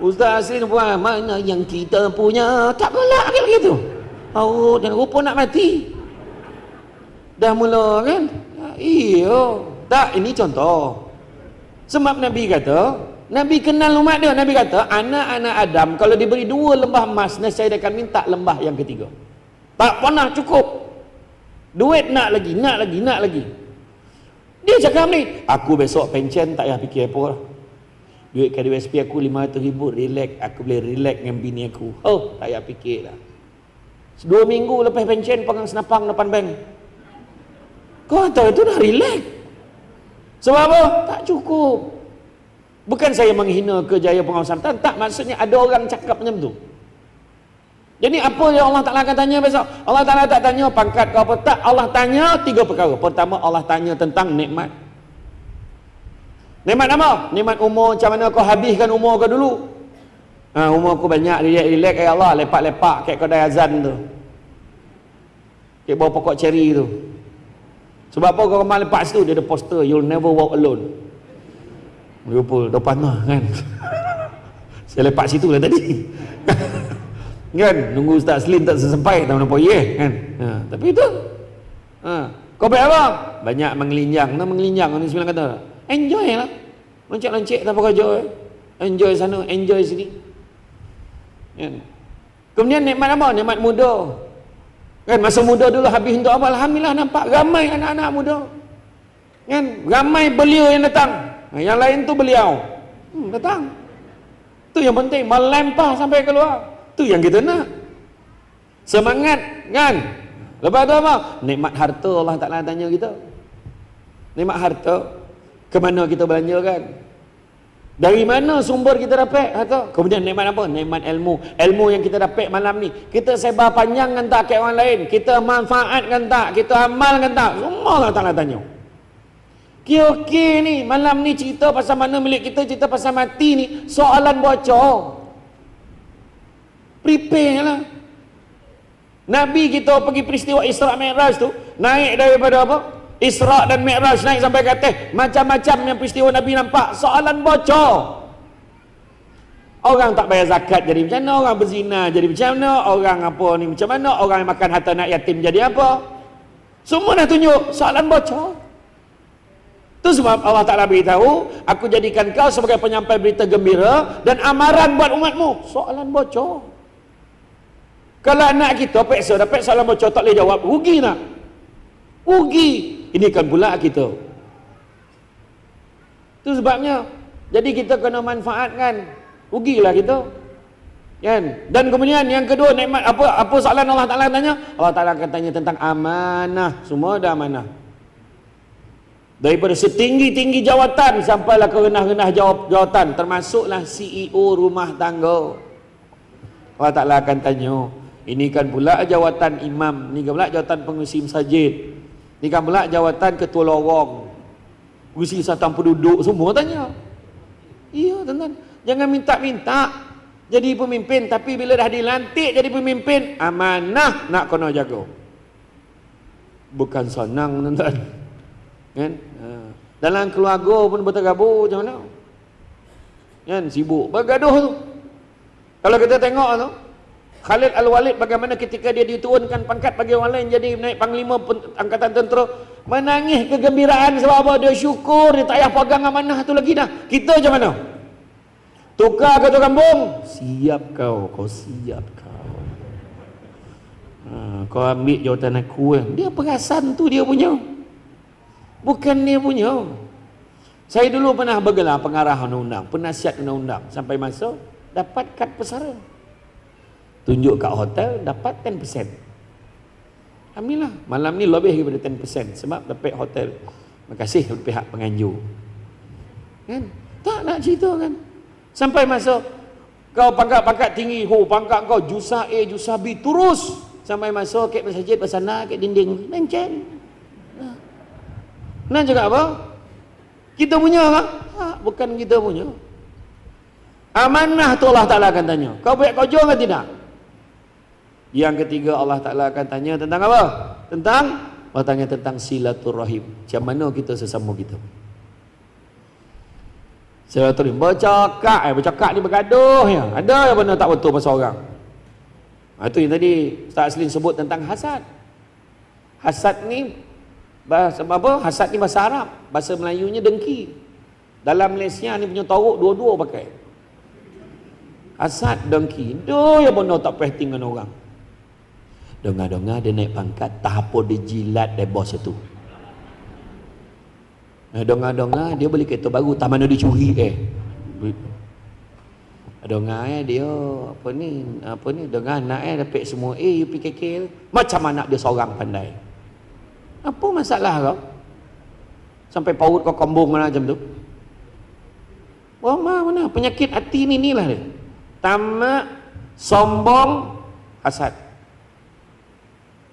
Ustaz Aslin pun mana yang kita punya. Tak gelak kan gitu. Oh, dan rupa nak mati. Dah mula kan? Iya. Tak, ini contoh. Sebab Nabi kata, Nabi kenal umat dia. Nabi kata, anak-anak Adam kalau diberi 2 lembah emas, nescaya dia akan minta lembah yang ketiga. Tak pernah cukup. Duit nak lagi, nak lagi, nak lagi. Dia cakap ni, aku besok pencen tak payah fikir apa lah. Duit KDSP aku 500,000, relax, aku boleh relax dengan bini aku. Oh, tak payah fikir lah. 2 minggu lepas pencen pegang senapang depan bank. Kau tahu itu dah relax. Sebab apa? Tak cukup. Bukan saya menghina kerjaya pengawasan, tak, maksudnya ada orang cakap macam tu. Jadi apa yang Allah Ta'ala akan tanya besok? Allah Ta'ala tak tanya pangkat kau apa, tak. Allah tanya 3 perkara. Pertama, Allah tanya tentang nikmat. Nikmat apa? Nikmat umur, macam mana kau habiskan umur kau dulu. Umur aku banyak, relax ya Allah, lepak-lepak kayak kau dah azan tu, kayak bawah pokok ceri tu. Sebab apa kau kemar lepak situ? Dia ada poster, you'll never walk alone. Liverpool, dah panah kan. Saya lepak situ lah tadi. Kan, nunggu Ustaz Slim tak sesampai, tak nampak kan. Tapi itu kau baik apa? Banyak mengelincang. Ni sembilan kata, enjoy lah, loncek-loncek tanpa kerja, enjoy sana, enjoy sini kan. Kemudian nikmat apa? Nikmat muda kan. Masa muda dulu habis untuk apa? Alhamdulillah, nampak ramai anak-anak muda kan, ramai belia yang datang. Yang lain tu beliau datang. Tu yang penting, melempah sampai keluar. Tu yang kita nak. Semangat kan. Lepas tu apa? Nikmat harta Allah Ta'ala tanya kita. Nikmat harta, ke mana kita belanjakan? Dari mana sumber kita dapat harta? Kemudian nikmat apa? Nikmat ilmu. Ilmu yang kita dapat malam ni, kita sebar panjangkan tak ke orang lain? Kita manfaatkan tak? Kita amalkan tak? Semua Allah Ta'ala tanya. Okey ni, malam ni cerita pasal mana milik kita, cerita pasal mati ni, soalan bocor. Prepare lah. Nabi kita pergi peristiwa Isra Mi'raj tu, naik daripada apa? Isra dan Mi'raj, naik sampai ke atas. Macam-macam yang peristiwa Nabi nampak, soalan bocor. Orang tak bayar zakat jadi macam mana, orang berzina jadi macam mana, orang apa ni macam mana, orang yang makan harta anak yatim jadi apa. Semua dah tunjuk, soalan bocor. Itu sebab Allah Ta'ala beritahu, aku jadikan kau sebagai penyampai berita gembira dan amaran buat umatmu. Soalan bocor. Kalau anak kita dapat soalan bocor tak boleh jawab, rugi nak? Rugi. Ini kan pula kita. Itu sebabnya. Jadi kita kena manfaatkan. Rugilah kita. Kan? Dan kemudian yang kedua, nikmat apa soalan Allah Ta'ala tanya? Allah Ta'ala akan tanya tentang amanah. Semua ada amanah. Daripada setinggi-tinggi jawatan sampailah ke renah-renah jawatan, termasuklah CEO rumah tangga. Allah Ta'ala akan tanya, ini kan pula jawatan imam, ini kan pula jawatan pengurusi masjid, ini kan pula jawatan ketua lorong, pengurusi satuan penduduk, semua tanya. Iya tuan-tuan, jangan minta-minta jadi pemimpin, tapi bila dah dilantik jadi pemimpin, amanah nak kena jaga. Bukan senang tuan-tuan kan. Dalam keluarga pun berterabur macam mana kan, sibuk bergaduh tu. Kalau kita tengok tu Khalid Al-Walid, bagaimana ketika dia diturunkan pangkat bagi orang lain jadi naik panglima angkatan tentera, menangis kegembiraan. Sebab apa? Dia syukur dia tak payah pegang amanah tu lagi dah. Kita macam mana? Tukar ke tukang kampung, siap kau siap kau. Kau ambil jawatan aku kan. Dia perasan tu dia punya, bukan dia punya. Saya dulu pernah bergelar pengarah undang-undang, penasihat undang-undang, sampai masa dapat kad pesara. Tunjuk kat hotel dapat 10%. Alhamdulillah, malam ni lebih daripada 10% sebab dapat hotel. Terima kasih kepada pihak penganjur. Kan? Tak nak cerita kan. Sampai masa kau pangkat-pangkat tinggi, pangkat kau jusa A, jusa B, terus sampai masa kat masjid bersana kat dinding mencen. Nak cakap apa? Kita punya kan? Bukan kita punya. Amanah tu Allah Ta'ala akan tanya. Kau buat kerja ke tidak? Yang ketiga Allah Ta'ala akan tanya tentang apa? Allah tanya tentang silaturahim. Macam mana kita sesama kita? Silaturahim. Bercakap ni bergaduh ya. Ada yang benda tak betul pasal orang. Itu yang tadi Ustaz Aslin sebut tentang hasad. Hasad ni bahasa apa? Hasad ni bahasa Arab, bahasa Melayunya dengki. Dalam Malaysia ni punya toruk dua-dua pakai. Asad dengki. Doh ya bono tak payah tinggal orang. Dengar-dengar dia naik pangkat, tak apa dia jilat dia bos itu. Dengar-dengar dia beli kereta baru, tak mana dia curi dengar dia apa ni dengar anak dapat semua UPKK macam anak dia seorang pandai. Apa masalah kau? Sampai paut kau kombong mana macam tu? Wah, mana penyakit hati ni inilah dia. Tamak, sombong, hasad.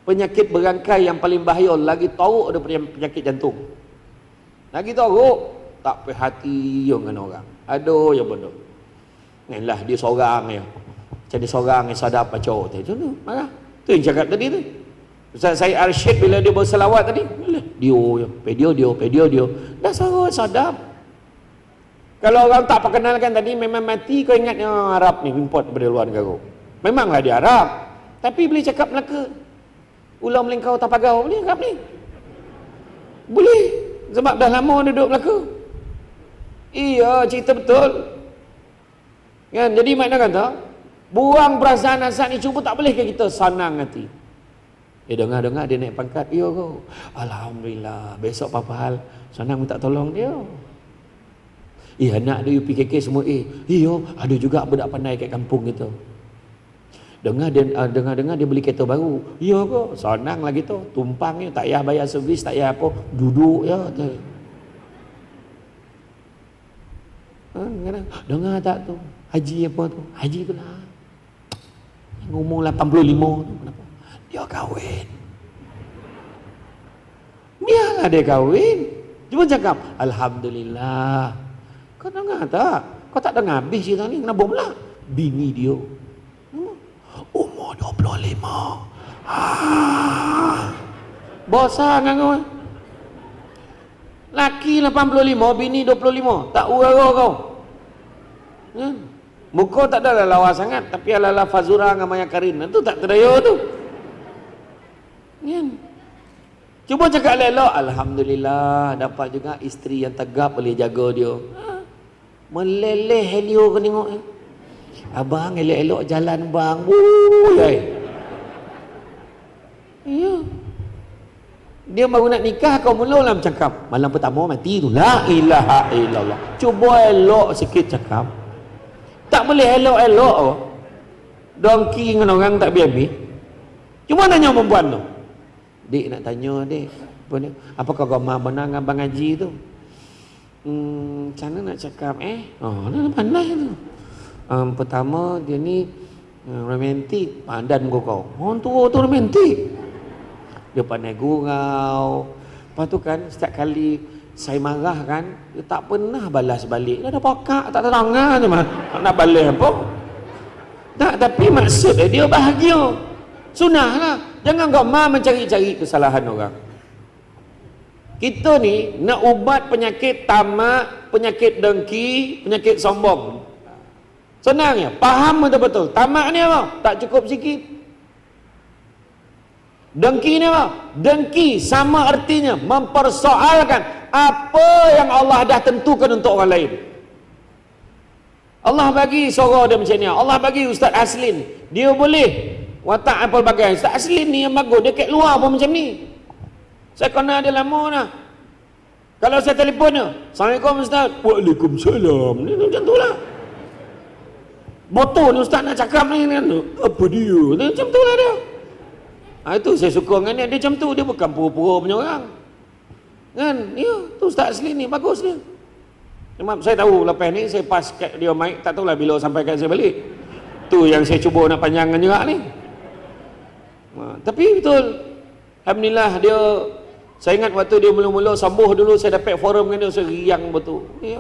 Penyakit berangkai yang paling bahaya, lagi teruk daripada penyakit jantung. Lagi teruk, tak perhati dengan orang. Aduh, ya benar. Lah dia seorang ya. Macam dia seorang yang sadap macam tu. Marah. Tu yang cakap tadi tu. Ustaz Syed Arsyid bila dia berselawat tadi, dia. Dah sadap. Kalau orang tak perkenalkan tadi memang mati, kau ingat yang Arab ni import daripada luar negara. Memanglah dia Arab. Tapi boleh cakap Melaka. Ulang melingkau tapagau boleh cakap ni. Boleh. Sebab dah lama duduk Melaka. Iya, cerita betul. Kan? Jadi makna kata, buang perasaan hasad ni cuba tak boleh ke kita senang hati. Dengar-dengar dia naik pangkat, iya kau. Alhamdulillah, besok apa hal senang minta tolong dia. Anak dia UPKK semua iya, ada juga budak pandai kat kampung kita. Dengar dia beli kereta baru. Iya kau, senang lagi tu. Tumpang ni tak payah bayar servis, tak payah apa, duduk ya. Dengar tak tu? Haji apa tu? Haji tu lah. Ngomong 85 tu kenapa? Dia kahwin. Biarlah dia kahwin. Cuma cakap, Alhamdulillah. Kau dengar tak? Kau tak dengar habis cerita ni? Kenapa pula? Bini dia umur 25. Bosan kan kau? Laki 85, bini 25. Tak urara kau. Muka tak ada lawa sangat, tapi ala-ala Fazura dengan Maya Karin. Itu tak terdaya tu. Cuba cakap elok, Alhamdulillah dapat juga isteri yang tegap boleh jaga dia. Meleleh helio kau tengok. Abang elok-elok jalan bang. Ya. Dia baru nak nikah, kau mulalah bercakap. Malam pertama mati tu. La ilaha illallah. Cuba elok sikit cakap. Tak boleh elok-elok. Dongki dengan orang tak biar-biar. Cuma nanya perempuan tu. Dik nak tanya dik. Apakah kau mahu benar dengan Abang Haji tu? Macam mana nak cakap dia pandai tu. Pertama dia ni romantik. Pandan kau. Orang tua tu romantik. Dia pandai gurau. Lepas tu kan setiap kali saya marah kan, dia tak pernah balas balik. Dia ada pakak, tak terangah je mah. Nak balas apa? Tak, tapi maksud dia bahagia. Sunnahlah. Jangan kau mencari-cari kesalahan orang. Kita ni nak ubat penyakit tamak, penyakit dengki, penyakit sombong. Senang ya, faham betul-betul. Tamak ni apa? Tak cukup sikit. Dengki ni apa? Dengki sama artinya mempersoalkan apa yang Allah dah tentukan untuk orang lain. Allah bagi suara dia macam ni. Allah bagi Ustaz Aslin. Dia boleh watak apa bagai. Ustaz Aslin ni yang bagus. Dia kat luar pun macam ni. Saya kenal dia lama dah. Kalau saya telefon dia, Assalamualaikum Ustaz. Waalaikumsalam. Ni macam tu lah. Botol ni Ustaz nak cakap ni. Apa dia? Macam tu lah dia. Itu saya suka dengan dia. Dia macam tu. Dia bukan pura-pura punya orang. Kan? Ya, tu Ustaz Aslin ni. Bagus dia. Saya tahu lepas ni saya pas kat dia mic. Tak tahulah bila sampai kat saya balik. Tu yang saya cuba nak panjangkan juga ni. Tapi betul. Alhamdulillah dia. Saya ingat waktu dia mula-mula sambuh dulu. Saya dapat forum dengan dia. Saya riang betul. Ya.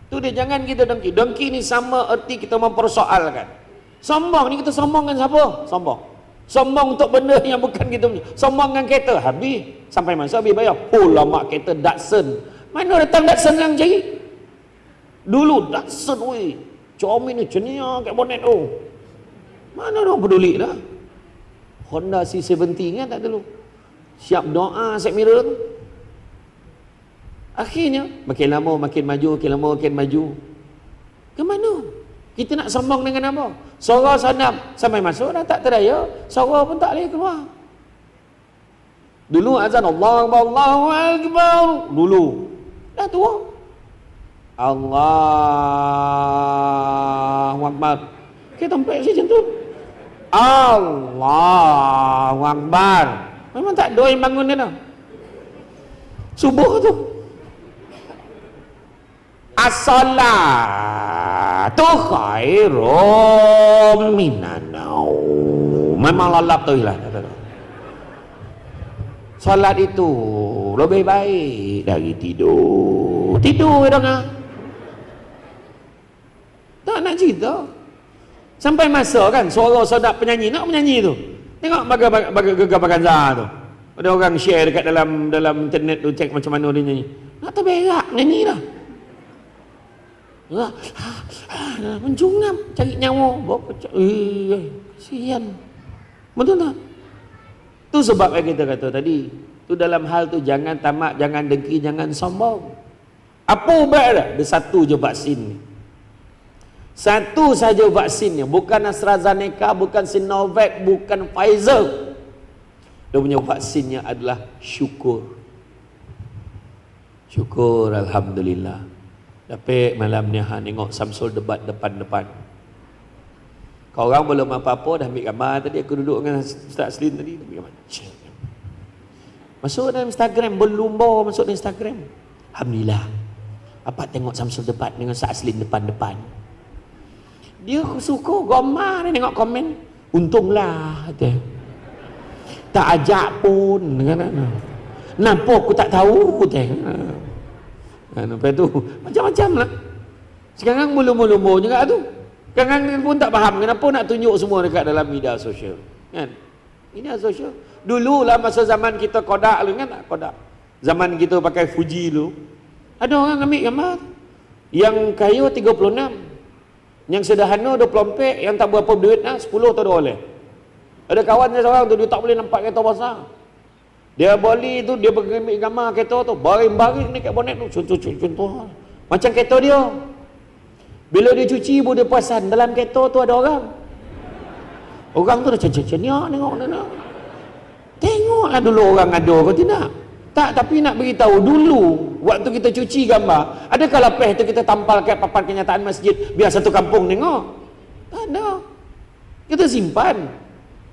Tu dia jangan kita dengki. Dengki ni sama erti kita mempersoalkan. Sombong ni kita sombong dengan siapa? Sombong. Sombong untuk benda yang bukan kita punya. Sombong dengan kereta. Habis. Sampai masa habis bayar. Oh lama kereta Datsun. Mana datang Datsun yang cari? Dulu Datsun weh. Comin ni cenia kat bonet tu. Mana orang peduli dah. Honda C70 kan tak dulu. Siap doa set mirror tu. Akhirnya makin lama makin maju, makin lama makin maju. Ke mana? Kita nak sombong dengan apa? Suara sanam sampai masuk dah tak terdaya, suara pun tak boleh keluar. Dulu azan Allahu Akbar, Allahu Akbar. Dulu dah tua. Allahu Akbar. Kita tempat sih macam tu. Allahu Akbar. Memang tak ada yang bangun dia dah. Subuh tu. As-salatu khairum minan naum. Memang lalap tu lah. Salat itu lebih baik dari tidur. Tidur dong ah. Tak nak cerita. Sampai masa kan suara sedap penyanyi nak menyanyi tu. Tengok baga baganza tu. Ada orang share dekat dalam internet tu, cek macam mana dia nyanyi. Nak terberak nyanyi dah. Mencungam cari nyawa. Kasihan. Betul tak? Tu sebab yang kita kata tadi. Tu dalam hal tu jangan tamak, jangan dengki, jangan sombong. Apa ubat dah? Ada satu je vaksin ni. Satu saja vaksinnya. Bukan AstraZeneca, bukan Sinovac, bukan Pfizer. Dia punya vaksinnya adalah syukur. Syukur Alhamdulillah. Tapi malam ni tengok Samsul debat depan-depan. Kau orang belum apa-apa dah ambil gambar tadi. Aku duduk dengan Ustaz Aslin tadi, ambil gambar. Masuk dalam Instagram, berlumba masuk dalam Instagram. Alhamdulillah. Apa tengok Samsul debat dengan Ustaz Aslin depan-depan. Dia suka gambar, dia tengok komen. Untunglah kata. Tak ajak pun kenapa aku tak tahu lepas tu macam-macam lah. Sekarang mulu-mulu juga tu. Sekarang pun tak faham kenapa nak tunjuk semua dekat dalam media sosial kan. Media sosial dulu lah masa zaman kita Kodak lu kan, tak Kodak zaman kita pakai Fuji lu, ada orang ambil gambar yang kayu 36, yang sederhana 24, yang tak berapa duit 10 tak ada oleh. Ada kawan saya seorang tu, dia tak boleh nampak kereta besar. Dia boli tu, dia ambil gambar kereta tu, baring-baring ni kat bonet tu, contoh. Macam kereta dia. Bila dia cuci pun dia perasan, dalam kereta tu ada orang. Orang tu dah cenyak tengok. Tengoklah dulu orang ada ke tidak. Tak, tapi nak beritahu dulu, waktu kita cuci gambar, adakah lepas tu kita tampal kat papan kenyataan masjid, biar satu kampung tengok? Tak ada. Kita simpan.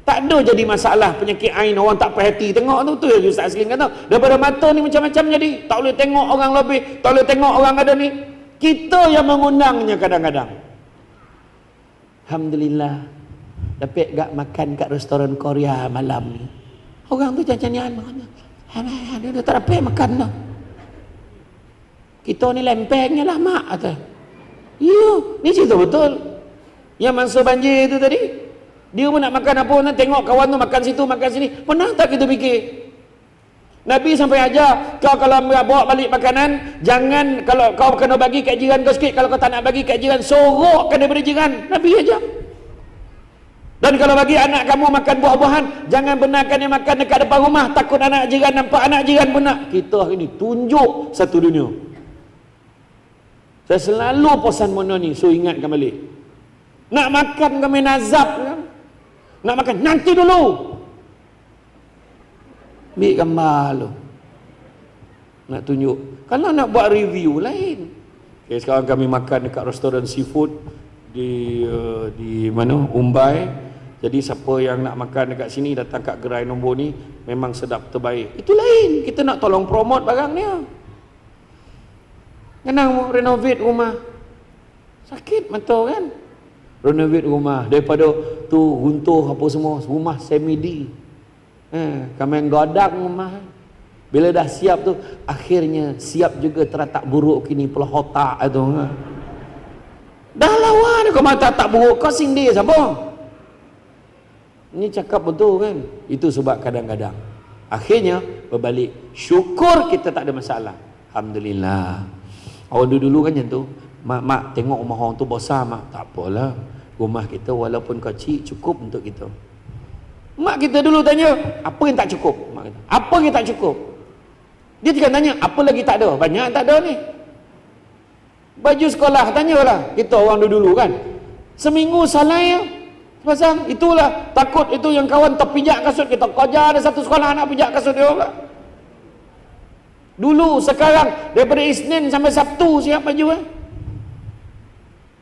Tak ada jadi masalah penyakit ain orang tak perhati tengok tu yang Ustaz Aslin kata daripada mata ni macam-macam jadi tak boleh tengok orang lebih, tak boleh tengok orang ada ni, kita yang mengundangnya kadang-kadang. Alhamdulillah dapat gak makan kat restoran Korea malam ni, orang tu jangan dia tak dapat makan dah. Kita ni lempengnya lah mak kata. Ya ni cerita betul yang mangsa banjir tu tadi. Dia pun nak makan apa, nak tengok kawan tu makan situ, makan sini. Pernah tak kita fikir? Nabi sampai ajar, kau kalau bawa balik makanan, jangan, kalau kau kena bagi kat jiran kau sikit, kalau kau tak nak bagi kat jiran, sorokkan daripada jiran. Nabi ajar. Dan kalau bagi anak kamu makan buah-buahan, jangan benarkan dia makan dekat depan rumah, takut anak jiran nampak anak jiran benak. Kita hari ni tunjuk satu dunia. Saya selalu pesan mana ni, so ingatkan balik. Nak makan kami nazab kan? Nak makan nanti dulu. Ambil gambar lu. Nak tunjuk. Kalau nak buat review lain. Okay, sekarang kami makan dekat restoran seafood di mana? Umbai. Jadi siapa yang nak makan dekat sini datang kat gerai nombor ni, memang sedap terbaik. Itu lain. Kita nak tolong promote barang dia. Kenang renovate rumah. Sakit mata kan? Renovate rumah daripada tu runtuh apa semua, rumah semi-D. Kami godang rumah. Bila dah siap tu, akhirnya siap juga teratak buruk kini pula otak tu. Dah lawan kau mata tak buruk, kau sing dia siapa? Ini cakap betul kan? Itu sebab kadang-kadang akhirnya berbalik. Syukur kita tak ada masalah. Alhamdulillah. Orang dulu kan macam tu. Mak tengok rumah orang tu besar, mak tak apalah, rumah kita walaupun kecil cukup untuk kita. Mak kita dulu tanya, apa yang tak cukup? Mak kata, apa yang tak cukup? Dia tinggal tanya, apa lagi tak ada? Banyak tak ada ni. Baju sekolah, tanyalah. Kita orang dulu kan. Seminggu salai ya. Pasang, itulah. Takut itu yang kawan terpijak kasut kita. Kerja ada satu sekolah anak pijak kasut dia orang. Dulu, sekarang, daripada Isnin sampai Sabtu siap baju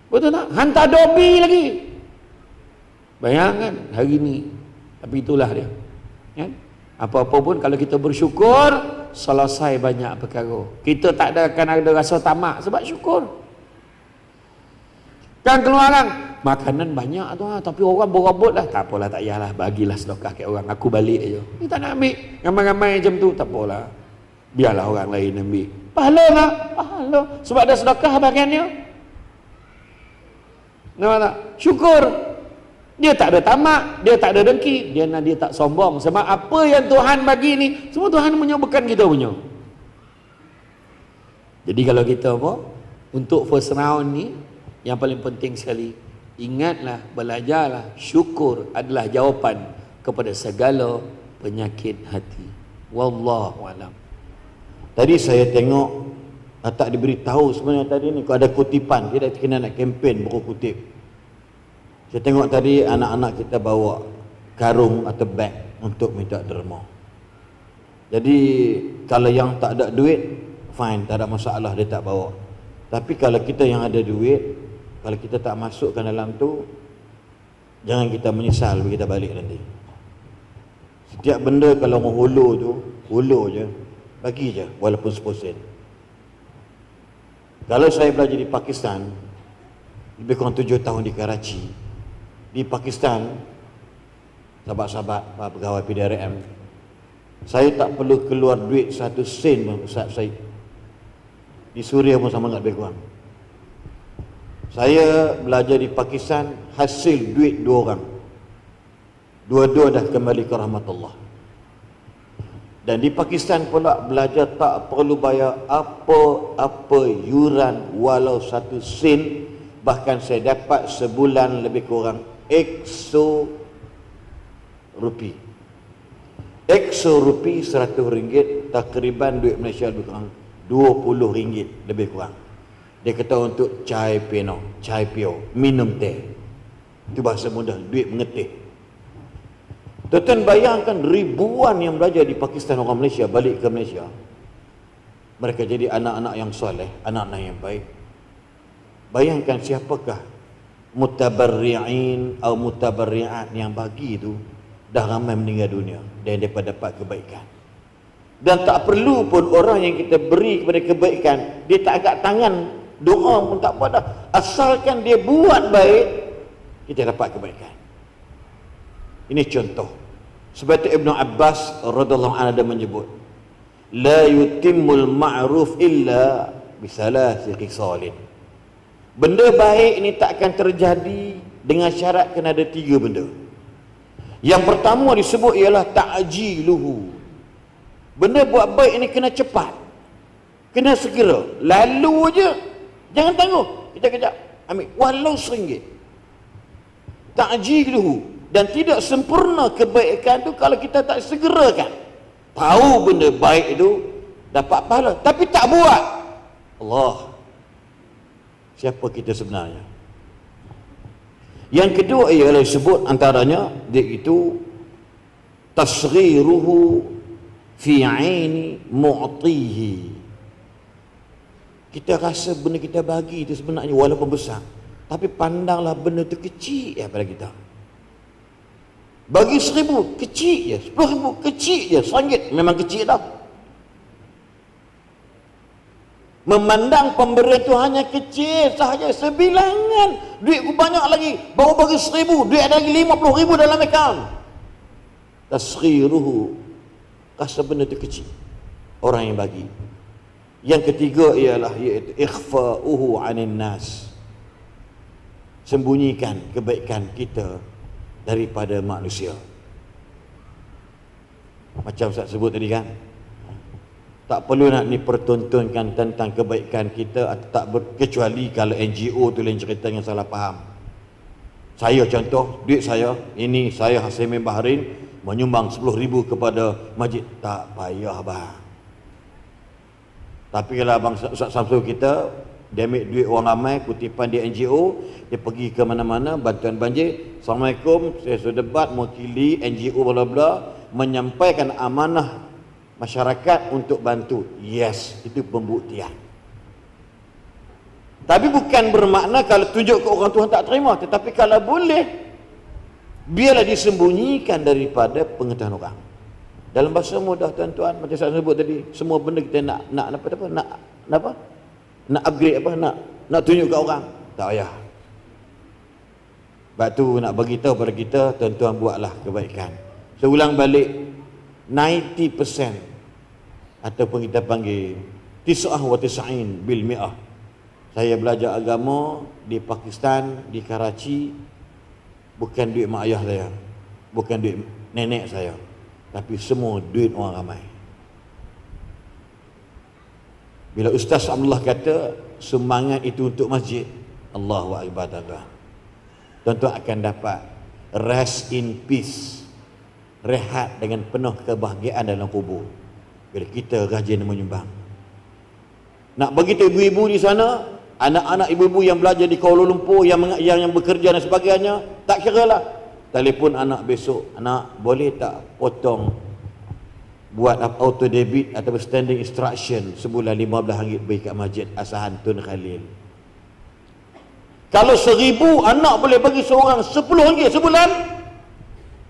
betul tak? Hantar dobi lagi. Bayangkan hari ni. Tapi itulah dia. Kan? Apa-apa pun kalau kita bersyukur, selesai banyak perkara. Kita tak akan ada rasa tamak sebab syukur. Kan keluaran makanan banyak tu tapi orang berebut lah. Tak apalah, tak payahlah, bagilah sedekah kat orang, aku balik je. Ni tak nak ambil ramai-ramai macam tu, tak apalah, biarlah orang lain ambil. Pahala tak? Pahala. Sebab ada sedekah bagiannya. Nampak tak? Syukur. Dia tak ada tamak, dia tak ada dengki, dia tak sombong. Sebab apa yang Tuhan bagi ni, semua Tuhan punya, bukan kita punya. Jadi kalau kita apa? Untuk first round ni, yang paling penting sekali, ingatlah, belajarlah, syukur adalah jawapan kepada segala penyakit hati. Wallahu alam. Tadi saya tengok tak diberitahu sebenarnya tadi ni, kalau ada kutipan, dia dah kena nak kempen buku kutip. Saya tengok tadi anak-anak kita bawa karung atau beg untuk minta derma. Jadi kalau yang tak ada duit, fine, tak ada masalah, dia tak bawa. Tapi kalau kita yang ada duit, kalau kita tak masukkan dalam tu, jangan kita menyesal bila kita balik nanti. Setiap benda kalau orang hulur je, bagi je walaupun 10 sen. Kalau saya belajar di Pakistan, lebih kurang 7 tahun di Karachi. Di Pakistan, sahabat-sahabat pegawai PDRM, saya tak perlu keluar duit 1 sen pun, Ustaz Syed. Di Suria pun sama tak lebih kurang. Saya belajar di Pakistan, hasil duit 2 orang. Dua-dua dah kembali ke rahmatullah. Dan di Pakistan pula belajar tak perlu bayar apa-apa yuran walau 1 sen. Bahkan saya dapat sebulan lebih kurang RM100. RM100 RM100 takriban duit Malaysia lebih kurang RM20 lebih kurang. Dia kata untuk chai pio, minum teh. Itu bahasa mudah, duit mengetih. Tuan-tuan bayangkan ribuan yang belajar di Pakistan, orang Malaysia balik ke Malaysia. Mereka jadi anak-anak yang soleh, anak-anak yang baik. Bayangkan siapakah mutabarri'in atau mutabarri'at yang bagi itu dah ramai meninggal dunia dan mereka dapat kebaikan. Dan tak perlu pun orang yang kita beri kepada kebaikan, dia tak angkat tangan, doa pun tak apa dah. Asalkan dia buat baik, kita dapat kebaikan. Ini contoh. Sebab itu Ibn Abbas radhiyallahu anhu ada menyebut, la yutimmul ma'ruf illa bisalasi khisalin. Benda baik ini tak akan terjadi dengan syarat kena ada 3 benda. Yang pertama disebut ialah ta'jiluhu. Benda buat baik ini kena cepat, kena segera, lalu je, jangan tangguh, kejap-kejap ambil walau RM1. Ta'jiluhu. Dan tidak sempurna kebaikan tu kalau kita tak segerakan. Tahu benda baik itu dapat pahala tapi tak buat. Allah, siapa kita sebenarnya? Yang kedua ialah disebut antaranya iaitu tasghiruhu fi aini mu'tihi. Kita rasa benda kita bagi itu sebenarnya walaupun besar, tapi pandanglah benda itu kecil pada kita. Bagi 1,000 kecil je, 10,000 kecil je, RM1 memang kecil dah. Memandang pemberian itu hanya kecil sahaja, sebilangan. Duitku banyak lagi, baru bagi 1,000, duit ada lagi 50,000 dalam akaun. Tasghiruhu, rasa benda itu kecil orang yang bagi. Yang ketiga ialah iaitu ikhfa'uhu 'anil nas. Sembunyikan kebaikan kita daripada manusia. Macam Ustaz sebut tadi kan, tak perlu nak dipertontonkan tentang kebaikan kita atau tak kecuali kalau NGO tu lain cerita yang salah faham. Saya contoh, duit saya ini, saya Hasimin Bahrain menyumbang 10,000 kepada masjid, tak payah bang. Tapi kalau Abang Ustaz Samsul kita, dia ambil duit orang ramai, kutipan di NGO, dia pergi ke mana-mana, bantuan banjir. Assalamualaikum, saya sudah debat mewakili NGO bla bla, menyampaikan amanah masyarakat untuk bantu. Yes, itu pembuktian. Tapi bukan bermakna kalau tunjuk ke orang Tuhan tak terima, tetapi kalau boleh, biarlah disembunyikan daripada pengetahuan orang. Dalam bahasa mudah tuan-tuan, macam saya sebut tadi, semua benda kita nak upgrade nak tunjuk ke orang, tak payah. Sebab tu nak bagi tahu pada kita, tuan-tuan buatlah kebaikan. Saya ulang balik, 90% ataupun kita panggil 99 bil mi'ah. Saya belajar agama di Pakistan, di Karachi, bukan duit mak ayah saya, bukan duit nenek saya, tapi semua duit orang ramai. Bila Ustaz Abdullah kata sumbangan itu untuk masjid, Allahu Akbar, tuan-tuan akan dapat rest in peace, rehat dengan penuh kebahagiaan dalam kubur bila kita rajin menyumbang. Nak bagi tahu ibu-ibu di sana, anak-anak ibu-ibu yang belajar di Kuala Lumpur, yang bekerja dan sebagainya, tak kira lah, telefon anak besok, anak boleh tak potong buat auto debit atau standing instruction sebulan RM15 bagi kat masjid Asahan Tun Khalil. Kalau 1,000 anak boleh bagi seorang RM10 sebulan,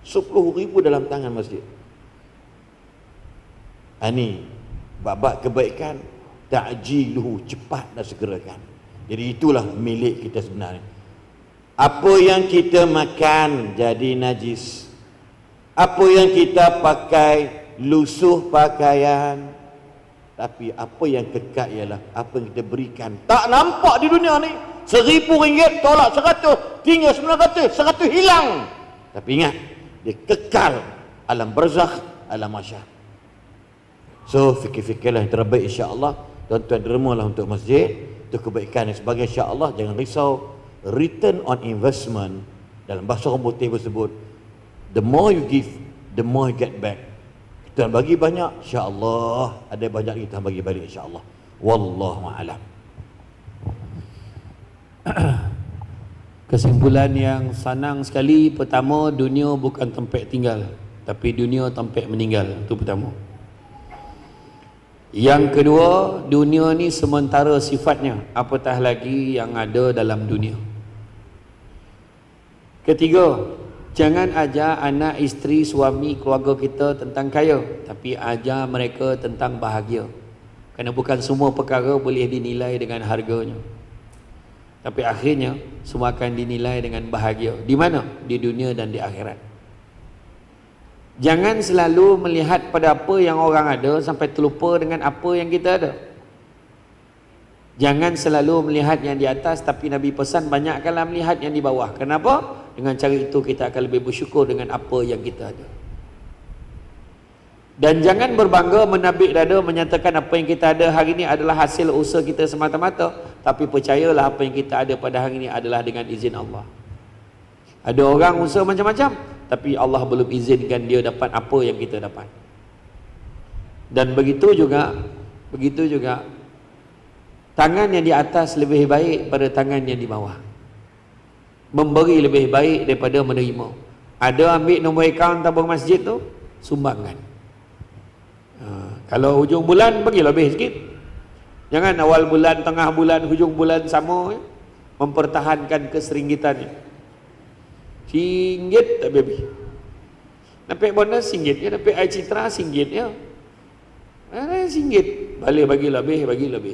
RM10,000 dalam tangan masjid. Ini bab kebaikan, ta'jiluhu, cepat dan segerakan. Jadi itulah milik kita sebenarnya. Apa yang kita makan jadi najis, apa yang kita pakai lusuh pakaian, tapi apa yang kekal ialah apa yang kita berikan. Tak nampak di dunia ni, RM1,000 tolak 100, tinggal 900, 100 hilang. Tapi ingat, dia kekal alam barzakh, alam mahsyar. So fikir-fikirlah yang terbaik, insya-Allah. Tuan-tuan dermalah untuk masjid, untuk kebaikan dan sebagainya, insya-Allah. Jangan risau, return on investment dalam bahasa orang putih bersebut, the more you give, the more you get back. Tuan bagi banyak, insya-Allah ada banyak lagi Tuhan bagi balik, insya-Allah. Wallahu a'lam. Kesimpulan yang senang sekali, pertama, dunia bukan tempat tinggal, tapi dunia tempat meninggal. Itu pertama. Yang kedua, dunia ni sementara sifatnya, apatah lagi yang ada dalam dunia. Ketiga, jangan ajar anak, isteri, suami, keluarga kita tentang kaya, tapi ajar mereka tentang bahagia. Kerana bukan semua perkara boleh dinilai dengan harganya, tapi akhirnya semua akan dinilai dengan bahagia. Di mana? Di dunia dan di akhirat. Jangan selalu melihat pada apa yang orang ada sampai terlupa dengan apa yang kita ada. Jangan selalu melihat yang di atas, tapi Nabi pesan banyakkanlah melihat yang di bawah. Kenapa? Dengan cara itu kita akan lebih bersyukur dengan apa yang kita ada. Dan jangan berbangga menabik dada menyatakan apa yang kita ada hari ini adalah hasil usaha kita semata-mata, tapi percayalah apa yang kita ada pada hari ini adalah dengan izin Allah. Ada orang usaha macam-macam, tapi Allah belum izinkan dia dapat apa yang kita dapat. Dan begitu juga tangan yang di atas lebih baik pada tangan yang di bawah. Memberi lebih baik daripada menerima. Ada ambil nombor akaun tabung masjid tu, sumbangkan. Kalau hujung bulan bagi lebih sikit. Jangan awal bulan, tengah bulan, hujung bulan sama, mempertahankan keseringgitannya. RM1 tak baby. Dapat bonus RM1 ya, dapat air citra RM1 ya. RM1. Bagi lebih.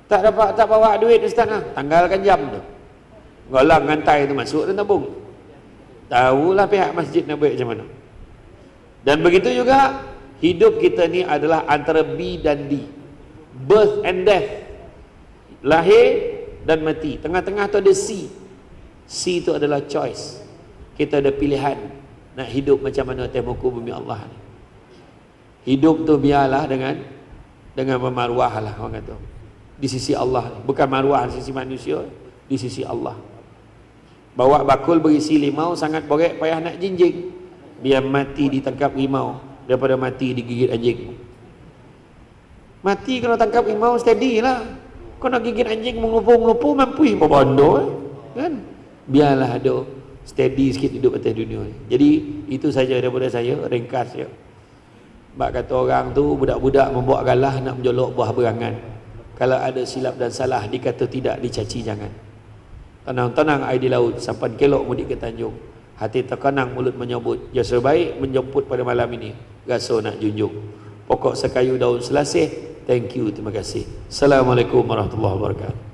Tak dapat, tak bawa duit ustaz lah, tanggalkan jam tu. Golang ngantai tu masuk dan tabung. Tahulah pihak masjid nak buat macam mana. Dan begitu juga hidup kita ni adalah antara B dan D. Birth and death. Lahir dan mati. Tengah-tengah tu ada C. C tu adalah choice. Kita ada pilihan nak hidup macam mana atas muka bumi Allah ni. Hidup tu biarlah dengan bermaruah lah orang kata. Di sisi Allah ni. Bukan maruah di sisi manusia, di sisi Allah. Bawa bakul berisi limau sangat borek, payah nak jinjing. Biar mati ditangkap rimau daripada mati digigit anjing. Mati kena tangkap imau steady lah. Kau nak gigit anjing mengelupur-ngelupur mampu apa bondo kan? Biarlah ada steady sikit hidup atas dunia ni. Jadi itu saja daripada saya, ringkas ya. Bak kata orang tu budak-budak membuat galah nak menjolok buah berangan. Kalau ada silap dan salah dikata tidak, dicaci jangan. Tenang-tenang air di laut sampai kelok mudik ke Tanjung. Hati terkenang mulut menyebut. Jasa baik menjemput pada malam ini. Rasa nak junjung. Pokok sekayu daun selasih. Thank you, terima kasih. Assalamualaikum warahmatullahi wabarakatuh.